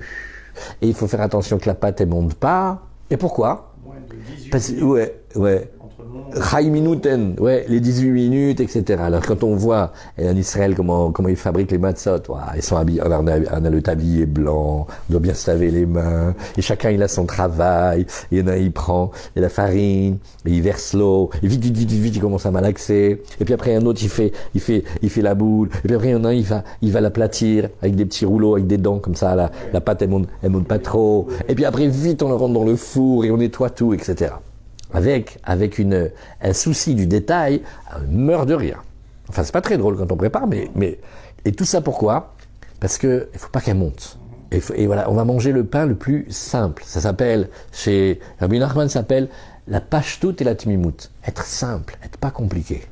Et il faut faire attention que la pâte elle monte pas. Et pourquoi? Moins de 18 Parce, minutes ouais. entre Chai Minuten, ouais, les 18 minutes, etc. Alors quand on voit en Israël comment ils fabriquent les matzot, ils sont habillés, on a le tablier blanc, on doit bien se laver les mains, et chacun il a son travail, et il y en a il prend la farine, et il verse l'eau, et vite, il commence à malaxer, et puis après un autre il fait la boule, et puis après il y en a un il va l'aplatir avec des petits rouleaux, avec des dents comme ça, la pâte elle monte pas trop, et puis après vite on le rentre dans le four et on nettoie tout, etc. Avec un souci du détail, on meurt de rire. Enfin, c'est pas très drôle quand on prépare, mais et tout ça pourquoi? Parce que il faut pas qu'elle monte. Et voilà, on va manger le pain le plus simple. Ça s'appelle, chez Rabbi Nachman, ça s'appelle la pashtout et la tmimout. Être simple, être pas compliqué.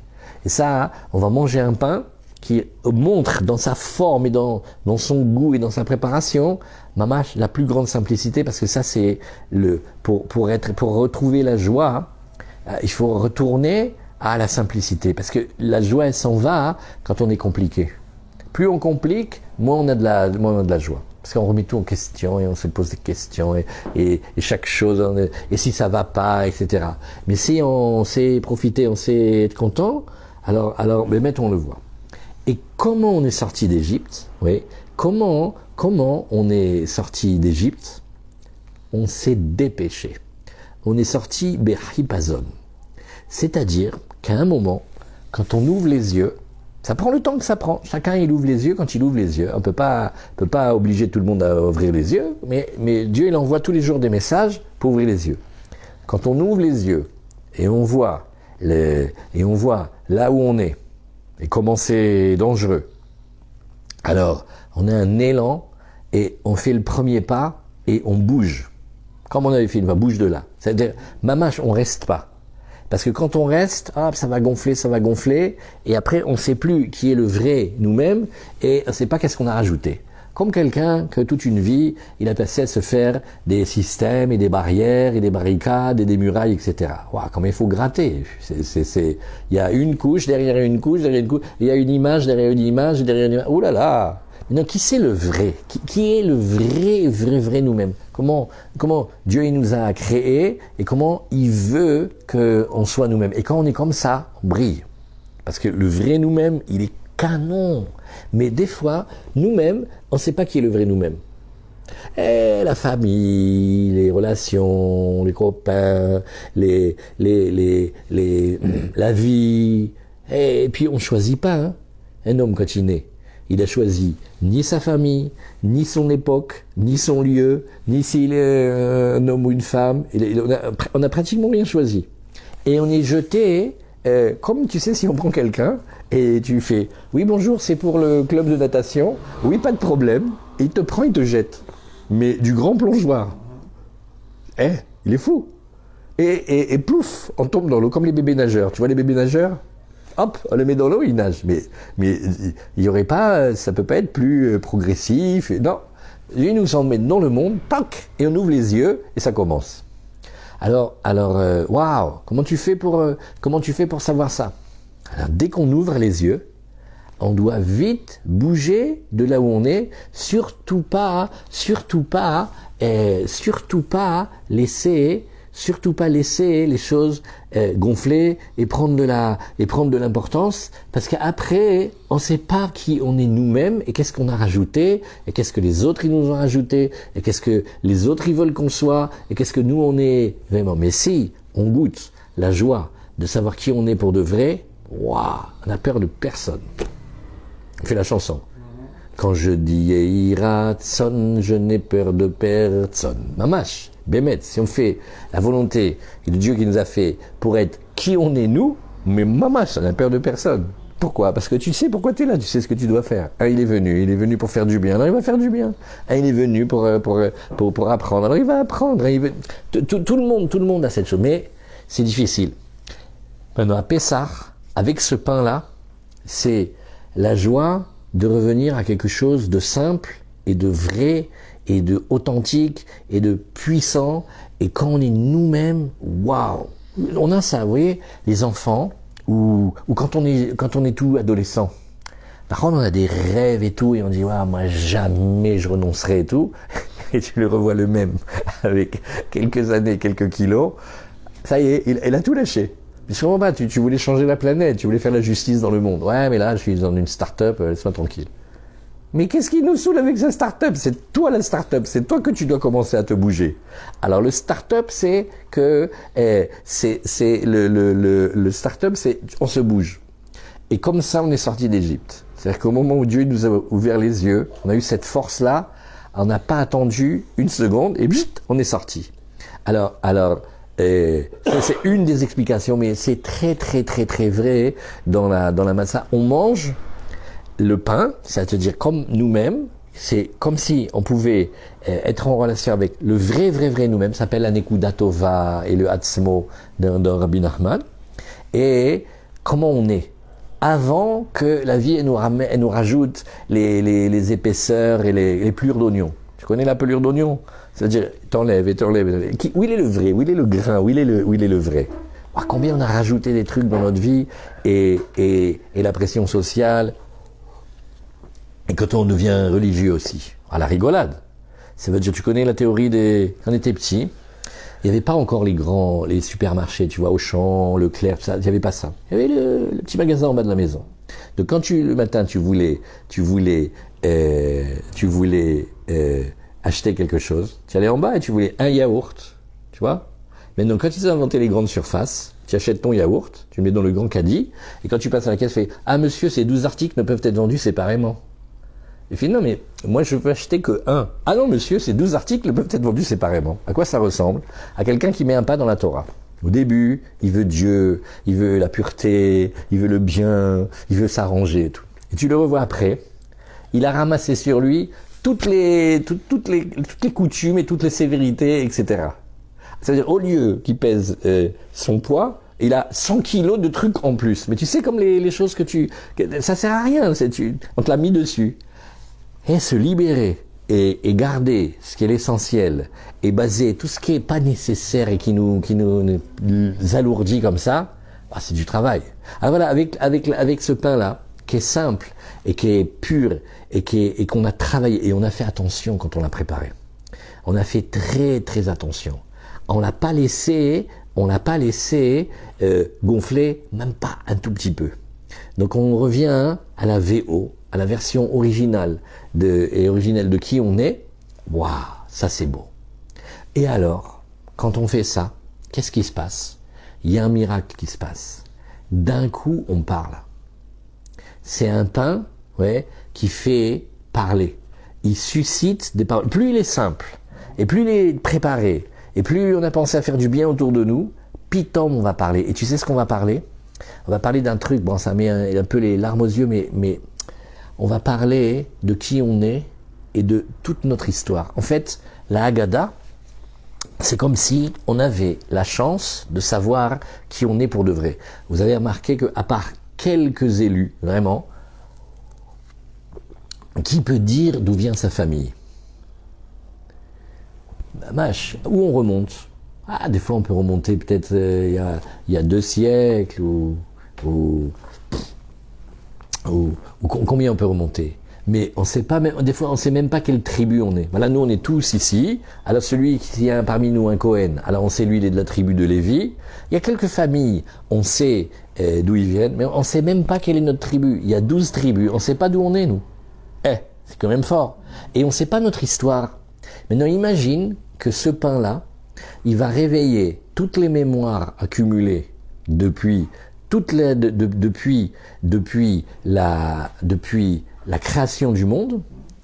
Et ça, on va manger un pain qui montre dans sa forme et dans son goût et dans sa préparation, mamash, la plus grande simplicité, parce que ça c'est pour retrouver la joie, il faut retourner à la simplicité, parce que la joie elle s'en va quand on est compliqué. Plus on complique, moins on a de la joie. Parce qu'on remet tout en question et on se pose des questions et chaque chose, et si ça va pas, etc. Mais si on sait profiter, on sait être content, alors mettons le voit. Et comment on est sorti d'Égypte? Oui. Comment on est sorti d'Égypte? On s'est dépêché. On est sorti Berhipazon. C'est-à-dire qu'à un moment, quand on ouvre les yeux, ça prend le temps que ça prend. Chacun il ouvre les yeux quand il ouvre les yeux. On peut pas obliger tout le monde à ouvrir les yeux, mais Dieu il envoie tous les jours des messages pour ouvrir les yeux. Quand on ouvre les yeux et on voit là où on est, et comment c'est dangereux. Alors, on a un élan et on fait le premier pas et on bouge. Comme on avait fait, on bouge de là. C'est-à-dire, mamache, on reste pas. Parce que quand on reste, ça va gonfler, et après on ne sait plus qui est le vrai nous-mêmes, et on ne sait pas qu'est-ce qu'on a rajouté. Comme quelqu'un que toute une vie, il a passé à se faire des systèmes et des barrières et des barricades et des murailles, etc. Waouh, comme il faut gratter. Il y a une couche derrière une couche, il y a une image derrière une image, derrière une image. Oh là là! Maintenant, qui c'est le vrai? Qui est le vrai nous-mêmes? Comment Dieu il nous a créés et comment il veut qu'on soit nous-mêmes? Et quand on est comme ça, on brille. Parce que le vrai nous-mêmes, il est canon. Mais des fois, nous-mêmes, on ne sait pas qui est le vrai nous-mêmes. Et la famille, les relations, les copains, la vie. Et puis on ne choisit pas. Hein. Un homme quand il naît, il a choisi ni sa famille, ni son époque, ni son lieu, ni s'il est un homme ou une femme. On a pratiquement rien choisi. Et on est jeté, comme tu sais, si on prend quelqu'un, et tu fais « Oui, bonjour, c'est pour le club de natation. Oui, pas de problème. » Et il te prend, il te jette. Mais du grand plongeoir. Il est fou. Et plouf, on tombe dans l'eau, comme les bébés nageurs. Tu vois les bébés nageurs? Hop, on les met dans l'eau, ils nagent. Mais il y aurait pas, ça peut pas être plus progressif. Non. Lui, nous en met dans le monde, tac, et on ouvre les yeux, et ça commence. Alors, waouh, comment tu fais pour savoir ça? Alors, dès qu'on ouvre les yeux, on doit vite bouger de là où on est, surtout pas laisser les choses gonfler et prendre de l'importance, parce qu'après, on ne sait pas qui on est nous-mêmes et qu'est-ce qu'on a rajouté, et qu'est-ce que les autres ils nous ont rajouté, et qu'est-ce que les autres ils veulent qu'on soit, et qu'est-ce que nous on est vraiment. Mais si on goûte la joie de savoir qui on est pour de vrai, waouh, on n'a peur de personne. On fait la chanson. Quand je dis Eiratson, je n'ai peur de personne. Mamash, Bémet, si on fait la volonté de Dieu qui nous a fait pour être qui on est nous, mais mamash, on n'a peur de personne. Pourquoi? Parce que tu sais pourquoi tu es là, tu sais ce que tu dois faire. Il est venu pour faire du bien, alors il va faire du bien. Il est venu pour apprendre, alors il va apprendre. Tout le monde a cette chose, mais c'est difficile. Maintenant, à Pessah, avec ce pain-là, c'est la joie de revenir à quelque chose de simple et de vrai et de authentique et de puissant. Et quand on est nous-mêmes, waouh, on a ça, vous voyez, les enfants, ou quand on est tout adolescent. Par contre, on a des rêves et tout, et on dit, waouh, moi jamais je renoncerai et tout. Et tu le revois le même avec quelques années, quelques kilos. Ça y est, il a tout lâché. Je comprends pas, tu voulais changer la planète, tu voulais faire la justice dans le monde. Ouais, mais là, je suis dans une start-up, laisse-moi tranquille. Mais qu'est-ce qui nous saoule avec cette start-up? C'est toi la start-up, c'est toi que tu dois commencer à te bouger. Alors le start-up, c'est que le start-up, c'est on se bouge. Et comme ça, on est sorti d'Égypte. C'est-à-dire qu'au moment où Dieu nous a ouvert les yeux, on a eu cette force-là, on n'a pas attendu une seconde et bzzt, on est sorti. Alors, ça c'est une des explications, mais c'est très vrai dans la matzah. On mange le pain, c'est-à-dire comme nous-mêmes, c'est comme si on pouvait être en relation avec le vrai nous-mêmes, ça s'appelle la Nekuda Tova et le Hatzmo dans Rabbi Nachman. Et comment on est avant que la vie elle nous rajoute les épaisseurs et les pelures d'oignon. Tu connais la pelure d'oignon? C'est-à-dire, t'enlèves. Où il est le vrai? Où il est le grain? Où il est le vrai? Combien on a rajouté des trucs dans notre vie et la pression sociale. Et quand on devient religieux aussi, à la rigolade. Ça veut dire, tu connais la théorie quand on était petit, il n'y avait pas encore les supermarchés, tu vois, Auchan, Leclerc, ça, il n'y avait pas ça. Il y avait le petit magasin en bas de la maison. Donc quand le matin, tu voulais acheter quelque chose, tu allais en bas et tu voulais un yaourt, tu vois. Maintenant, quand ils ont inventé les grandes surfaces, tu achètes ton yaourt, tu le mets dans le grand caddie, et quand tu passes à la caisse, tu fais « Ah monsieur, ces 12 articles ne peuvent être vendus séparément ». Et puis non, mais moi je peux acheter que un. Ah non monsieur, ces 12 articles peuvent être vendus séparément. À quoi ça ressemble? À quelqu'un qui met un pas dans la Torah. Au début, il veut Dieu, il veut la pureté, il veut le bien, il veut s'arranger et tout. Et tu le revois après, il a ramassé sur lui toutes les coutumes et toutes les sévérités, etc. C'est-à-dire au lieu qu'il pèse son poids, il a 100 kilos de trucs en plus. Mais tu sais comme les choses ça sert à rien, on te l'a mis dessus. Et se libérer et garder ce qui est l'essentiel et baser tout ce qui est pas nécessaire et qui nous alourdit comme ça, c'est du travail. Alors voilà, avec ce pain-là, qui est simple et qui est pur et qu'on a travaillé et on a fait attention quand on l'a préparé. On a fait très attention. On l'a pas laissé gonfler, même pas un tout petit peu. Donc on revient à la VO, à la version originale originelle de qui on est. Waouh, ça c'est beau. Et alors, quand on fait ça, qu'est-ce qui se passe? Il y a un miracle qui se passe. D'un coup, on parle. C'est un pain, qui fait parler. Il suscite des paroles. Plus il est simple, et plus il est préparé, et plus on a pensé à faire du bien autour de nous, pitom, on va parler. Et tu sais ce qu'on va parler? On va parler d'un truc, bon ça met un peu les larmes aux yeux, mais on va parler de qui on est et de toute notre histoire. En fait, la Haggadah, c'est comme si on avait la chance de savoir qui on est pour de vrai. Vous avez remarqué qu'à part quelques élus, vraiment, qui peut dire d'où vient sa famille? Où on remonte? Des fois on peut remonter peut-être il y a 2 siècles ou combien on peut remonter. Mais on sait pas, des fois on sait même pas quelle tribu on est. Voilà, nous on est tous ici. Alors celui qui a parmi nous un Cohen, alors on sait lui il est de la tribu de Lévi. Il y a quelques familles, on sait d'où ils viennent, mais on sait même pas quelle est notre tribu. Il y a 12 tribus, on sait pas d'où on est nous. C'est quand même fort. Et on sait pas notre histoire. Maintenant imagine que ce pain-là, il va réveiller toutes les mémoires accumulées depuis la création du monde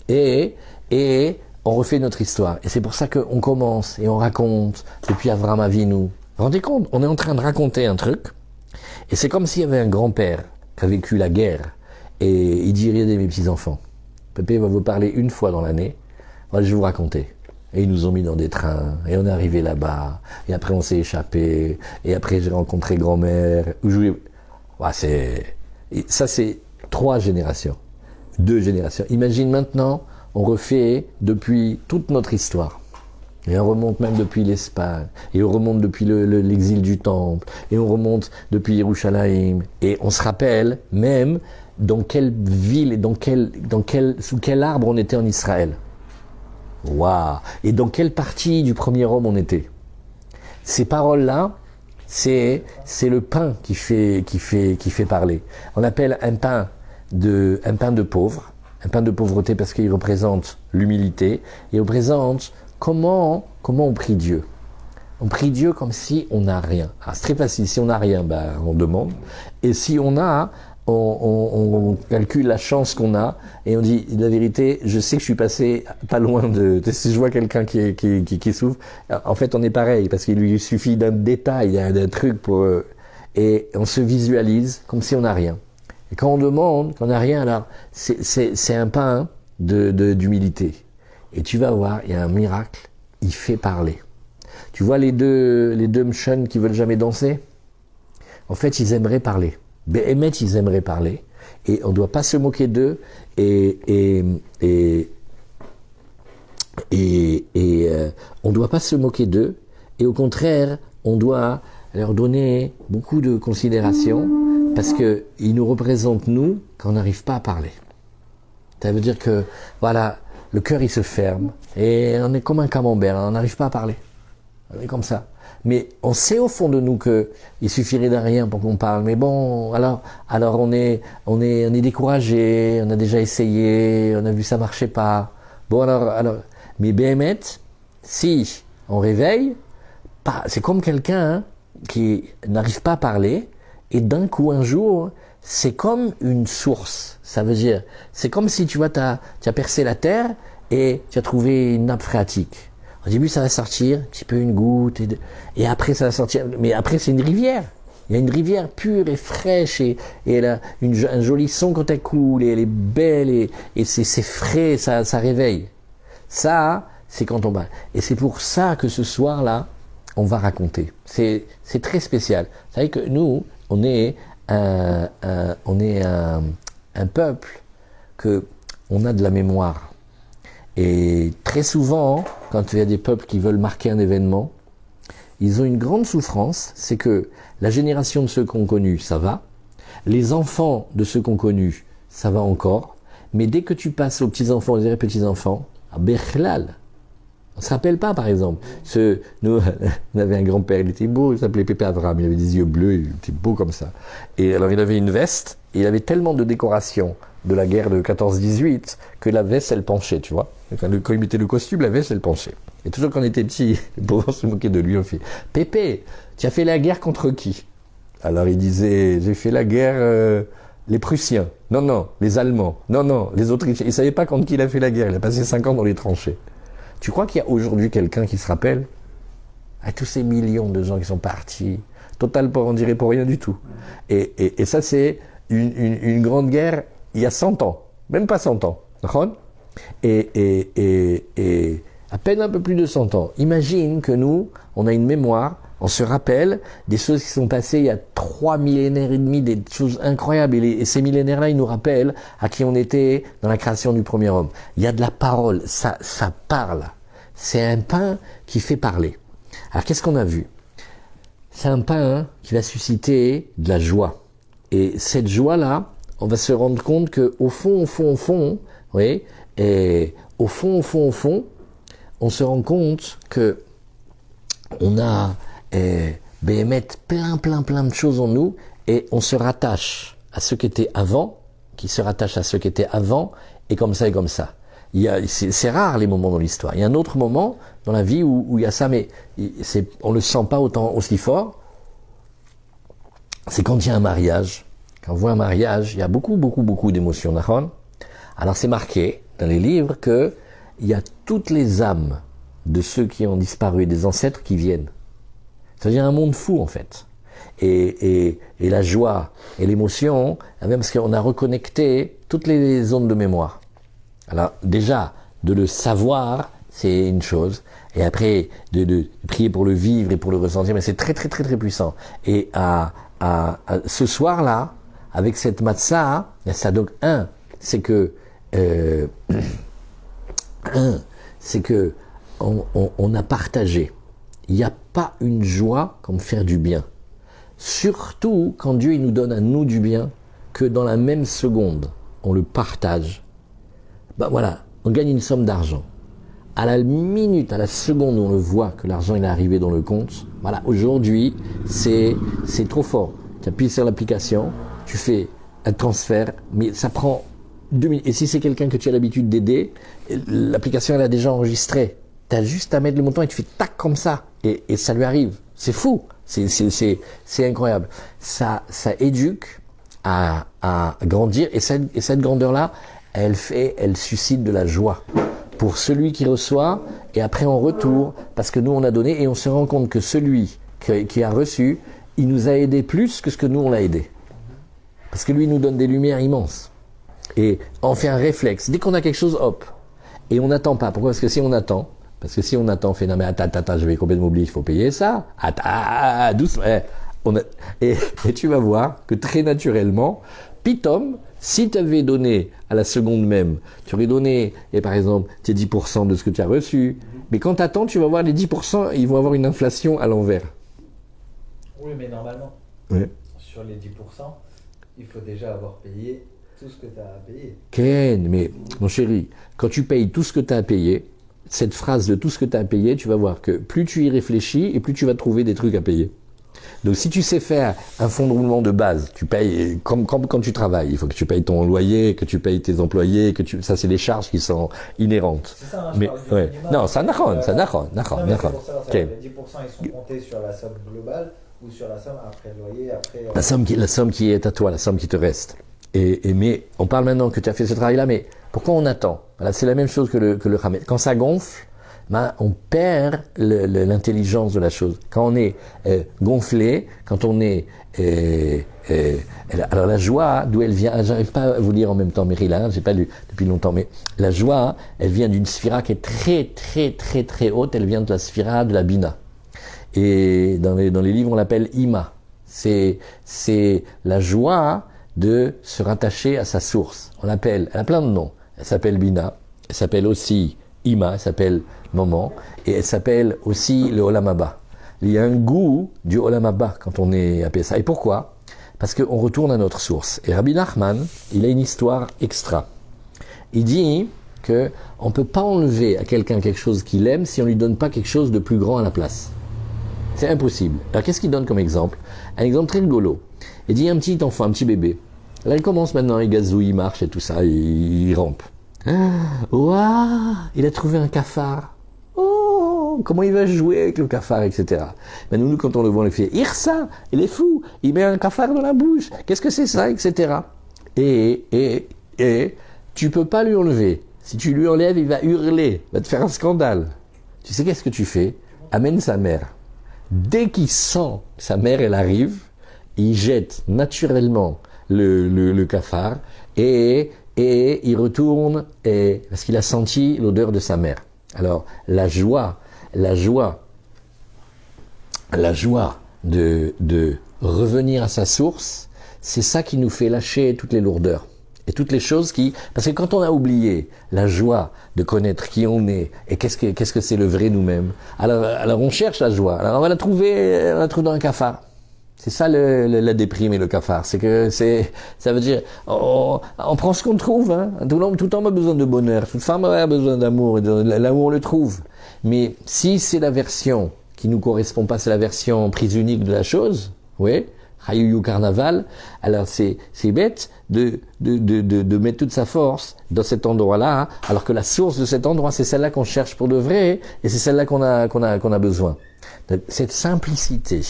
et on refait notre histoire. Et c'est pour ça qu'on commence et on raconte depuis Avraham Avinu. Vous vous rendez compte? On est en train de raconter un truc et c'est comme s'il y avait un grand-père qui a vécu la guerre et il dit regardez mes petits-enfants, Pépé va vous parler une fois dans l'année, voilà, je vais vous raconter. Et ils nous ont mis dans des trains, et on est arrivé là-bas, et après on s'est échappé, et après j'ai rencontré grand-mère, ça c'est 3 générations, 2 générations. Imagine maintenant, on refait depuis toute notre histoire. Et on remonte même depuis l'Espagne, et on remonte depuis l'exil du temple, et on remonte depuis Yerushalayim, et on se rappelle même dans quelle ville et sous quel arbre on était en Israël. Waouh! Et dans quelle partie du premier homme on était? Ces paroles-là, c'est le pain qui fait parler. On appelle un pain de pauvre, un pain de pauvreté parce qu'il représente l'humilité, il représente comment on prie Dieu. On prie Dieu comme si on n'a rien. Ah, c'est très facile, si on n'a rien, on demande. Et si on a, on calcule la chance qu'on a et on dit la vérité, je sais que je suis passé pas loin si je vois quelqu'un qui souffre, en fait on est pareil parce qu'il lui suffit d'un détail, d'un truc et on se visualise comme si on n'a rien. Et quand on demande qu'on n'a rien, alors c'est un pain d'humilité. Et tu vas voir, il y a un miracle, il fait parler. Tu vois les deux mchans qui veulent jamais danser? En fait, ils aimeraient parler. Béhémet, ils aimeraient parler. Et on ne doit pas se moquer d'eux. On doit pas se moquer d'eux. Et au contraire, on doit leur donner beaucoup de considération parce qu'ils nous représentent, nous, quand on n'arrive pas à parler. Ça veut dire que, voilà, le cœur, il se ferme. Et on est comme un camembert, on n'arrive pas à parler. On est comme ça. Mais on sait au fond de nous qu'il suffirait de rien pour qu'on parle. Mais bon, alors on est découragé, on a déjà essayé, on a vu ça marchait pas. Bon alors, mais Béhémet, si on réveille, c'est comme quelqu'un qui n'arrive pas à parler et d'un coup un jour, c'est comme une source. Ça veut dire, c'est comme si tu vois, tu as percé la terre et tu as trouvé une nappe phréatique. Au début, ça va sortir, un petit peu une goutte, et après, ça va sortir. Mais après, c'est une rivière. Il y a une rivière pure et fraîche, et elle a un joli son quand elle coule, et elle est belle, et c'est frais, ça réveille. Ça, c'est quand on va. Et c'est pour ça que ce soir-là, on va raconter. C'est très spécial. Vous savez que nous, on est un peuple on a de la mémoire. Et très souvent, quand il y a des peuples qui veulent marquer un événement, ils ont une grande souffrance, c'est que la génération de ceux qu'on connu, ça va, les enfants de ceux qu'on connu, ça va encore, mais dès que tu passes aux petits-enfants, aux petits-enfants, à Bechlal, on se rappelle pas, par exemple. Nous, on avait un grand-père, il était beau, il s'appelait Pépé Avram, il avait des yeux bleus, il était beau comme ça. Et alors il avait une veste, et il avait tellement de décorations de la guerre de 14-18 que la veste, elle penchait, tu vois. Quand il mettait le costume, la veste, elle penchait. Et toujours quand on était petit, les pauvres se moquaient de lui, on fait « Pépé, tu as fait la guerre contre qui ?» Alors il disait « J'ai fait la guerre, les Prussiens. Non, les Allemands. Non, les Autrichiens. » Il ne savait pas contre qui il a fait la guerre, il a passé 5 ans dans les tranchées. Tu crois qu'il y a aujourd'hui quelqu'un qui se rappelle à tous ces millions de gens qui sont partis, total, on dirait pour rien du tout. Et ça, c'est une grande guerre il y a 100 ans, même pas 100 ans. Et à peine un peu plus de 100 ans. Imagine que nous, on a une mémoire, on se rappelle des choses qui sont passées il y a 3 millénaires et demi, des choses incroyables. Et ces millénaires-là, ils nous rappellent à qui on était dans la création du premier homme. Il y a de la parole, ça parle. C'est un pain qui fait parler. Alors qu'est-ce qu'on a vu? C'est un pain qui va susciter de la joie. Et cette joie-là, on va se rendre compte que au fond, oui, et au fond, on se rend compte que on a Béhémet plein de choses en nous, et on se rattache à ce qui était avant, qui se rattache à ce qui était avant, et comme ça. C'est rare les moments dans l'histoire. Il y a un autre moment dans la vie où il y a ça, mais on le sent pas aussi fort. C'est quand il y a un mariage. Quand on voit un mariage, il y a beaucoup d'émotions. Alors c'est marqué dans les livres que il y a toutes les âmes de ceux qui ont disparu, des ancêtres qui viennent. C'est-à-dire un monde fou en fait. Et la joie et l'émotion, même parce qu'on a reconnecté toutes les zones de mémoire. Alors déjà, de le savoir, c'est une chose. Et après, de prier pour le vivre et pour le ressentir, mais c'est très puissant. Et ce soir-là, avec cette matzah, ça donc c'est que on a partagé. Il n'y a pas une joie comme faire du bien. Surtout quand Dieu il nous donne à nous du bien, que dans la même seconde, on le partage. Voilà, on gagne une somme d'argent. à la minute, à la seconde où on le voit que l'argent il est arrivé dans le compte, voilà, aujourd'hui, c'est trop fort. Tu appuies sur l'application, tu fais un transfert, mais ça prend 2 minutes. Et si c'est quelqu'un que tu as l'habitude d'aider, l'application elle a déjà enregistré. Tu as juste à mettre le montant et tu fais tac comme ça, et ça lui arrive. C'est fou, c'est incroyable. Ça éduque à grandir, et cette grandeur-là, elle suscite de la joie pour celui qui reçoit, et après en retour, parce que nous on a donné, et on se rend compte que celui qui a reçu, il nous a aidé plus que ce que nous on l'a aidé. Parce que lui il nous donne des lumières immenses. Et on fait un réflexe. Dès qu'on a quelque chose, hop. Et on n'attend pas. Pourquoi? Parce que si on attend, on fait non mais attends, je vais complètement oublier, il faut payer ça. Attends, doucement. Et tu vas voir que très naturellement, pitom, si tu avais donné à la seconde même, tu aurais donné, et par exemple, tes 10% de ce que tu as reçu, mais quand tu attends, tu vas voir les 10%, ils vont avoir une inflation à l'envers. Oui, mais normalement, sur les 10%, il faut déjà avoir payé tout ce que tu as à payer. Ken, mais mon chéri, quand tu payes tout ce que tu as à payer, cette phrase de tout ce que tu as à payer, tu vas voir que plus tu y réfléchis et plus tu vas trouver des trucs à payer. Donc si tu sais faire un fonds de roulement de base, tu payes comme quand tu travailles, il faut que tu payes ton loyer, que tu payes tes employés, ça c'est les charges qui sont inhérentes. C'est ça, mais ouais. Non, ça n'a d'accord. Les 10% ils sont comptés sur la somme globale ou sur la somme après le loyer, après la somme qui est à toi, la somme qui te reste. Mais on parle maintenant que tu as fait ce travail-là, mais pourquoi on attend? Voilà, c'est la même chose que le Hamed. Quand ça gonfle, on perd l'intelligence de la chose. Quand on est gonflé, quand on est... alors la joie, d'où elle vient, j'arrive pas à vous lire en même temps Meryl, j'ai pas lu depuis longtemps, mais la joie, elle vient d'une sphira qui est très très très très haute, elle vient de la sphira de la Bina. Et dans les livres, on l'appelle Ima. C'est la joie de se rattacher à sa source. Elle a plein de noms. Elle s'appelle Bina, elle s'appelle aussi Ima, elle s'appelle Moment, et elle s'appelle aussi le Olam Haba. Il y a un goût du Olam Haba quand on est appelé ça. Et pourquoi? Parce qu'on retourne à notre source. Et Rabbi Nachman, il a une histoire extra. Il dit que on peut pas enlever à quelqu'un quelque chose qu'il aime si on lui donne pas quelque chose de plus grand à la place. C'est impossible. Alors qu'est-ce qu'il donne comme exemple? Un exemple très rigolo. Il dit un petit enfant, un petit bébé. Là il commence maintenant, il gazouille, il marche et tout ça, il rampe. Waouh, il a trouvé un cafard. Oh, comment il va jouer avec le cafard, etc. Mais nous, quand on le voit, on le fait, Irsa, il est fou, il met un cafard dans la bouche. Qu'est-ce que c'est ça, etc. Et tu peux pas lui enlever. Si tu lui enlèves, il va hurler, il va te faire un scandale. Tu sais qu'est-ce que tu fais? Amène sa mère. Dès qu'il sent que sa mère, elle arrive, il jette naturellement le cafard et il retourne parce qu'il a senti l'odeur de sa mère. Alors la joie de revenir à sa source, c'est ça qui nous fait lâcher toutes les lourdeurs et toutes les choses parce que quand on a oublié la joie de connaître qui on est et qu'est-ce que c'est le vrai nous-mêmes, alors on cherche la joie, alors on va la trouver dans un cafard. C'est ça la déprime et le cafard. Ça veut dire, on prend ce qu'on trouve, hein. Tout homme a besoin de bonheur, toute femme a besoin d'amour, et l'amour on le trouve. Mais si c'est la version qui nous correspond pas, c'est la version prise unique de la chose, oui, Hayuyu Carnaval, alors c'est bête de mettre toute sa force dans cet endroit-là, hein, alors que la source de cet endroit, c'est celle-là qu'on cherche pour de vrai, et c'est celle-là qu'on a besoin. Cette simplicité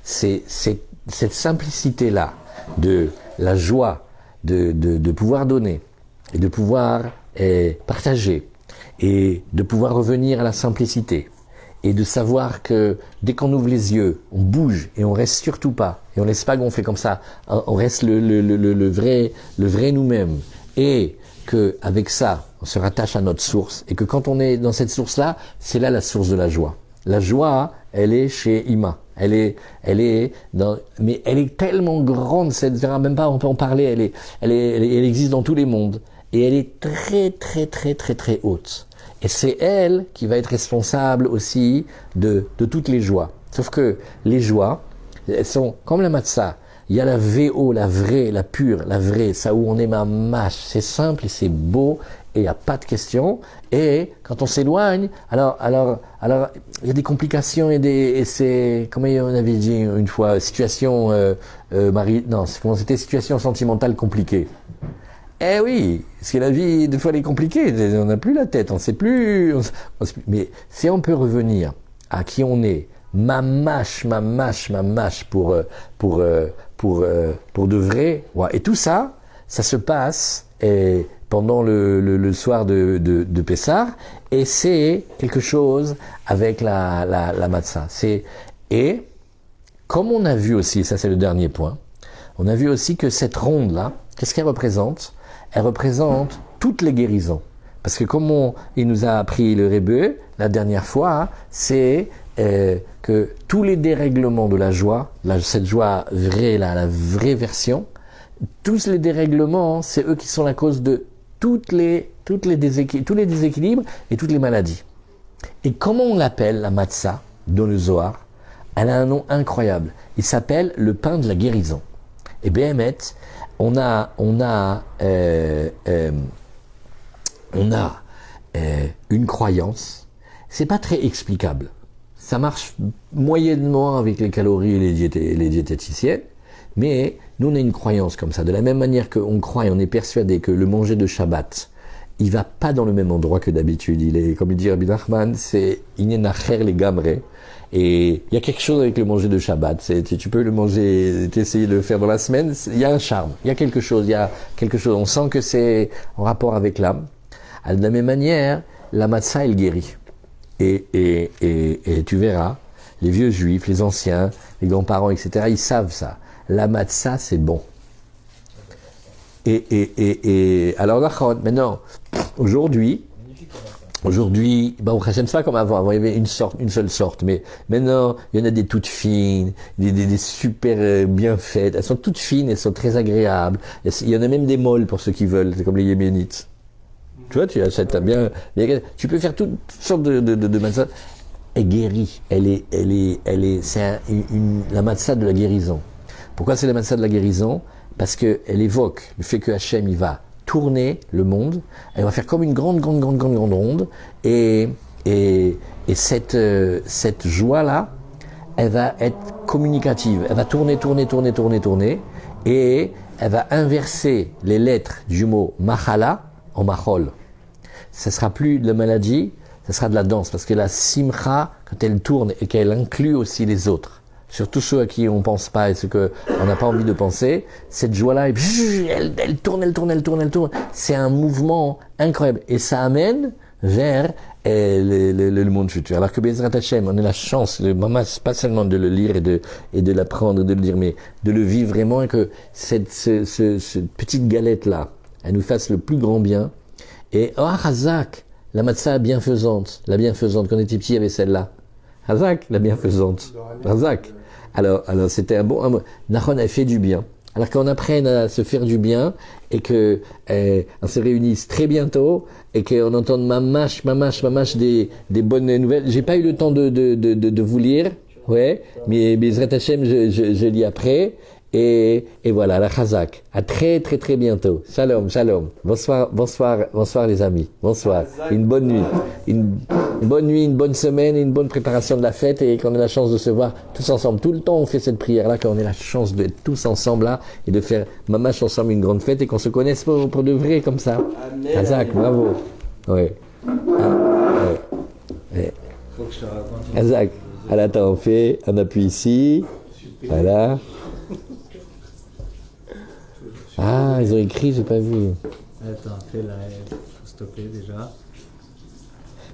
cette simplicité-là de la joie de pouvoir donner et de pouvoir partager et de pouvoir revenir à la simplicité et de savoir que dès qu'on ouvre les yeux, on bouge et on reste surtout pas et on laisse pas gonfler comme ça, on reste le vrai nous-mêmes et que avec ça, on se rattache à notre source et que quand on est dans cette source-là, c'est là la source de la joie. La joie, elle est chez Ima. Mais elle est tellement grande, même pas on peut en parler, elle existe dans tous les mondes et elle est très très très très très haute. Et c'est elle qui va être responsable aussi de toutes les joies. Sauf que les joies, elles sont comme la matzah. Il y a la VO, la vraie, la pure, la vraie, ça où on est ma mâche. C'est simple et c'est beau et il n'y a pas de question. Et quand on s'éloigne, alors, il y a des complications et c'est, comme on avait dit une fois, situation, situation sentimentale compliquée. Eh oui, parce que la vie, des fois, elle est compliquée. On n'a plus la tête, on ne sait plus. Mais si on peut revenir à qui on est, ma mâche pour de vrai. Ouais. Et tout ça, ça se passe pendant le soir de Pessah, et c'est quelque chose avec la matzah. Et comme on a vu aussi, ça c'est le dernier point, on a vu aussi que cette ronde-là, qu'est-ce qu'elle représente? Elle représente toutes les guérisons. Parce que comme il nous a appris le Rebbe la dernière fois, c'est que tous les dérèglements de la joie, cette joie vraie, la vraie version, tous les dérèglements, c'est eux qui sont la cause de tous les déséquilibres et toutes les maladies. Et comment on l'appelle, la matzah, dans le Zohar? Elle a un nom incroyable. Il s'appelle le pain de la guérison. Et Béhémet, on a une croyance. C'est pas très explicable. Ça marche moyennement avec les calories et les diététiciennes, mais nous on a une croyance comme ça. De la même manière qu'on croit et on est persuadé que le manger de Shabbat, il va pas dans le même endroit que d'habitude. Il est, comme il dit Rabbi Nachman, c'est inacher les gamré. Et il y a quelque chose avec le manger de Shabbat. Tu peux le manger, t'essayer de le faire dans la semaine. Il y a un charme. Il y a quelque chose. On sent que c'est en rapport avec l'âme. De la même manière, la matzah, elle guérit. Et tu verras, les vieux juifs, les anciens, les grands-parents, etc., ils savent ça. La matzah, c'est bon. Alors, maintenant, aujourd'hui, Baruch Hashem, c'est pas comme avant. Avant, il y avait une seule sorte. Mais maintenant, il y en a des toutes fines, des super bien faites. Elles sont toutes fines, elles sont très agréables. Il y en a même des molles pour ceux qui veulent. C'est comme les Yéménites. Tu vois, tu achètes, t'as bien. Tu peux faire toutes sortes de matzah. Elle guérit. C'est la matzah de la guérison. Pourquoi c'est la matzah de la guérison? Parce que elle évoque le fait que Hachem, il va tourner le monde, elle va faire comme une grande ronde, et cette joie-là, elle va être communicative, elle va tourner, et elle va inverser les lettres du mot machala en machol. Ça sera plus de la maladie, ça sera de la danse, parce que la simcha, quand elle tourne et qu'elle inclut aussi les autres, surtout ceux à qui on pense pas et ceux qu'on n'a pas envie de penser, cette joie-là, elle tourne. C'est un mouvement incroyable. Et ça amène vers le monde futur. Alors que Bezrat Hashem, on a la chance, pas seulement de le lire et de l'apprendre, de le dire, mais de le vivre vraiment, et que cette petite galette-là, elle nous fasse le plus grand bien. Et Hazak, la matzah bienfaisante, quand on était petit, il y avait celle-là. Hazak, la bienfaisante. Hazak. Alors c'était un bon. Nahon a fait du bien. Alors qu'on apprenne à se faire du bien et que on se réunisse très bientôt et qu'on entende mamash des bonnes nouvelles. J'ai pas eu le temps de vous lire, ouais, mais Bezrat Hashem je lis après. Et voilà, la Chazak. À très bientôt. Shalom. Bonsoir les amis. Bonsoir. Une bonne nuit. Une bonne semaine, une bonne préparation de la fête, et qu'on ait la chance de se voir tous ensemble. Tout le temps, on fait cette prière-là, qu'on ait la chance d'être tous ensemble là, et de faire mamash ensemble une grande fête, et qu'on se connaisse pour de vrai comme ça. Chazak, bravo. Ouais. Faut que je te raconte. Chazak. Alors attends, on appuie ici. Voilà. Ah, ils ont écrit, j'ai pas vu. Attends, fais là, faut stopper déjà.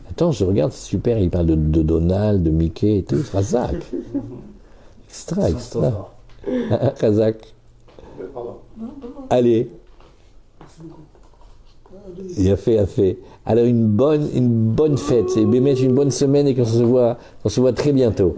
Attends, je regarde, c'est super, il parle de Donald, de Mickey et tout, c'est Razak. Extra. Razak. Allez. Il a fait. Alors une bonne fête, c'est mettre une bonne semaine, et qu'on se voit très bientôt.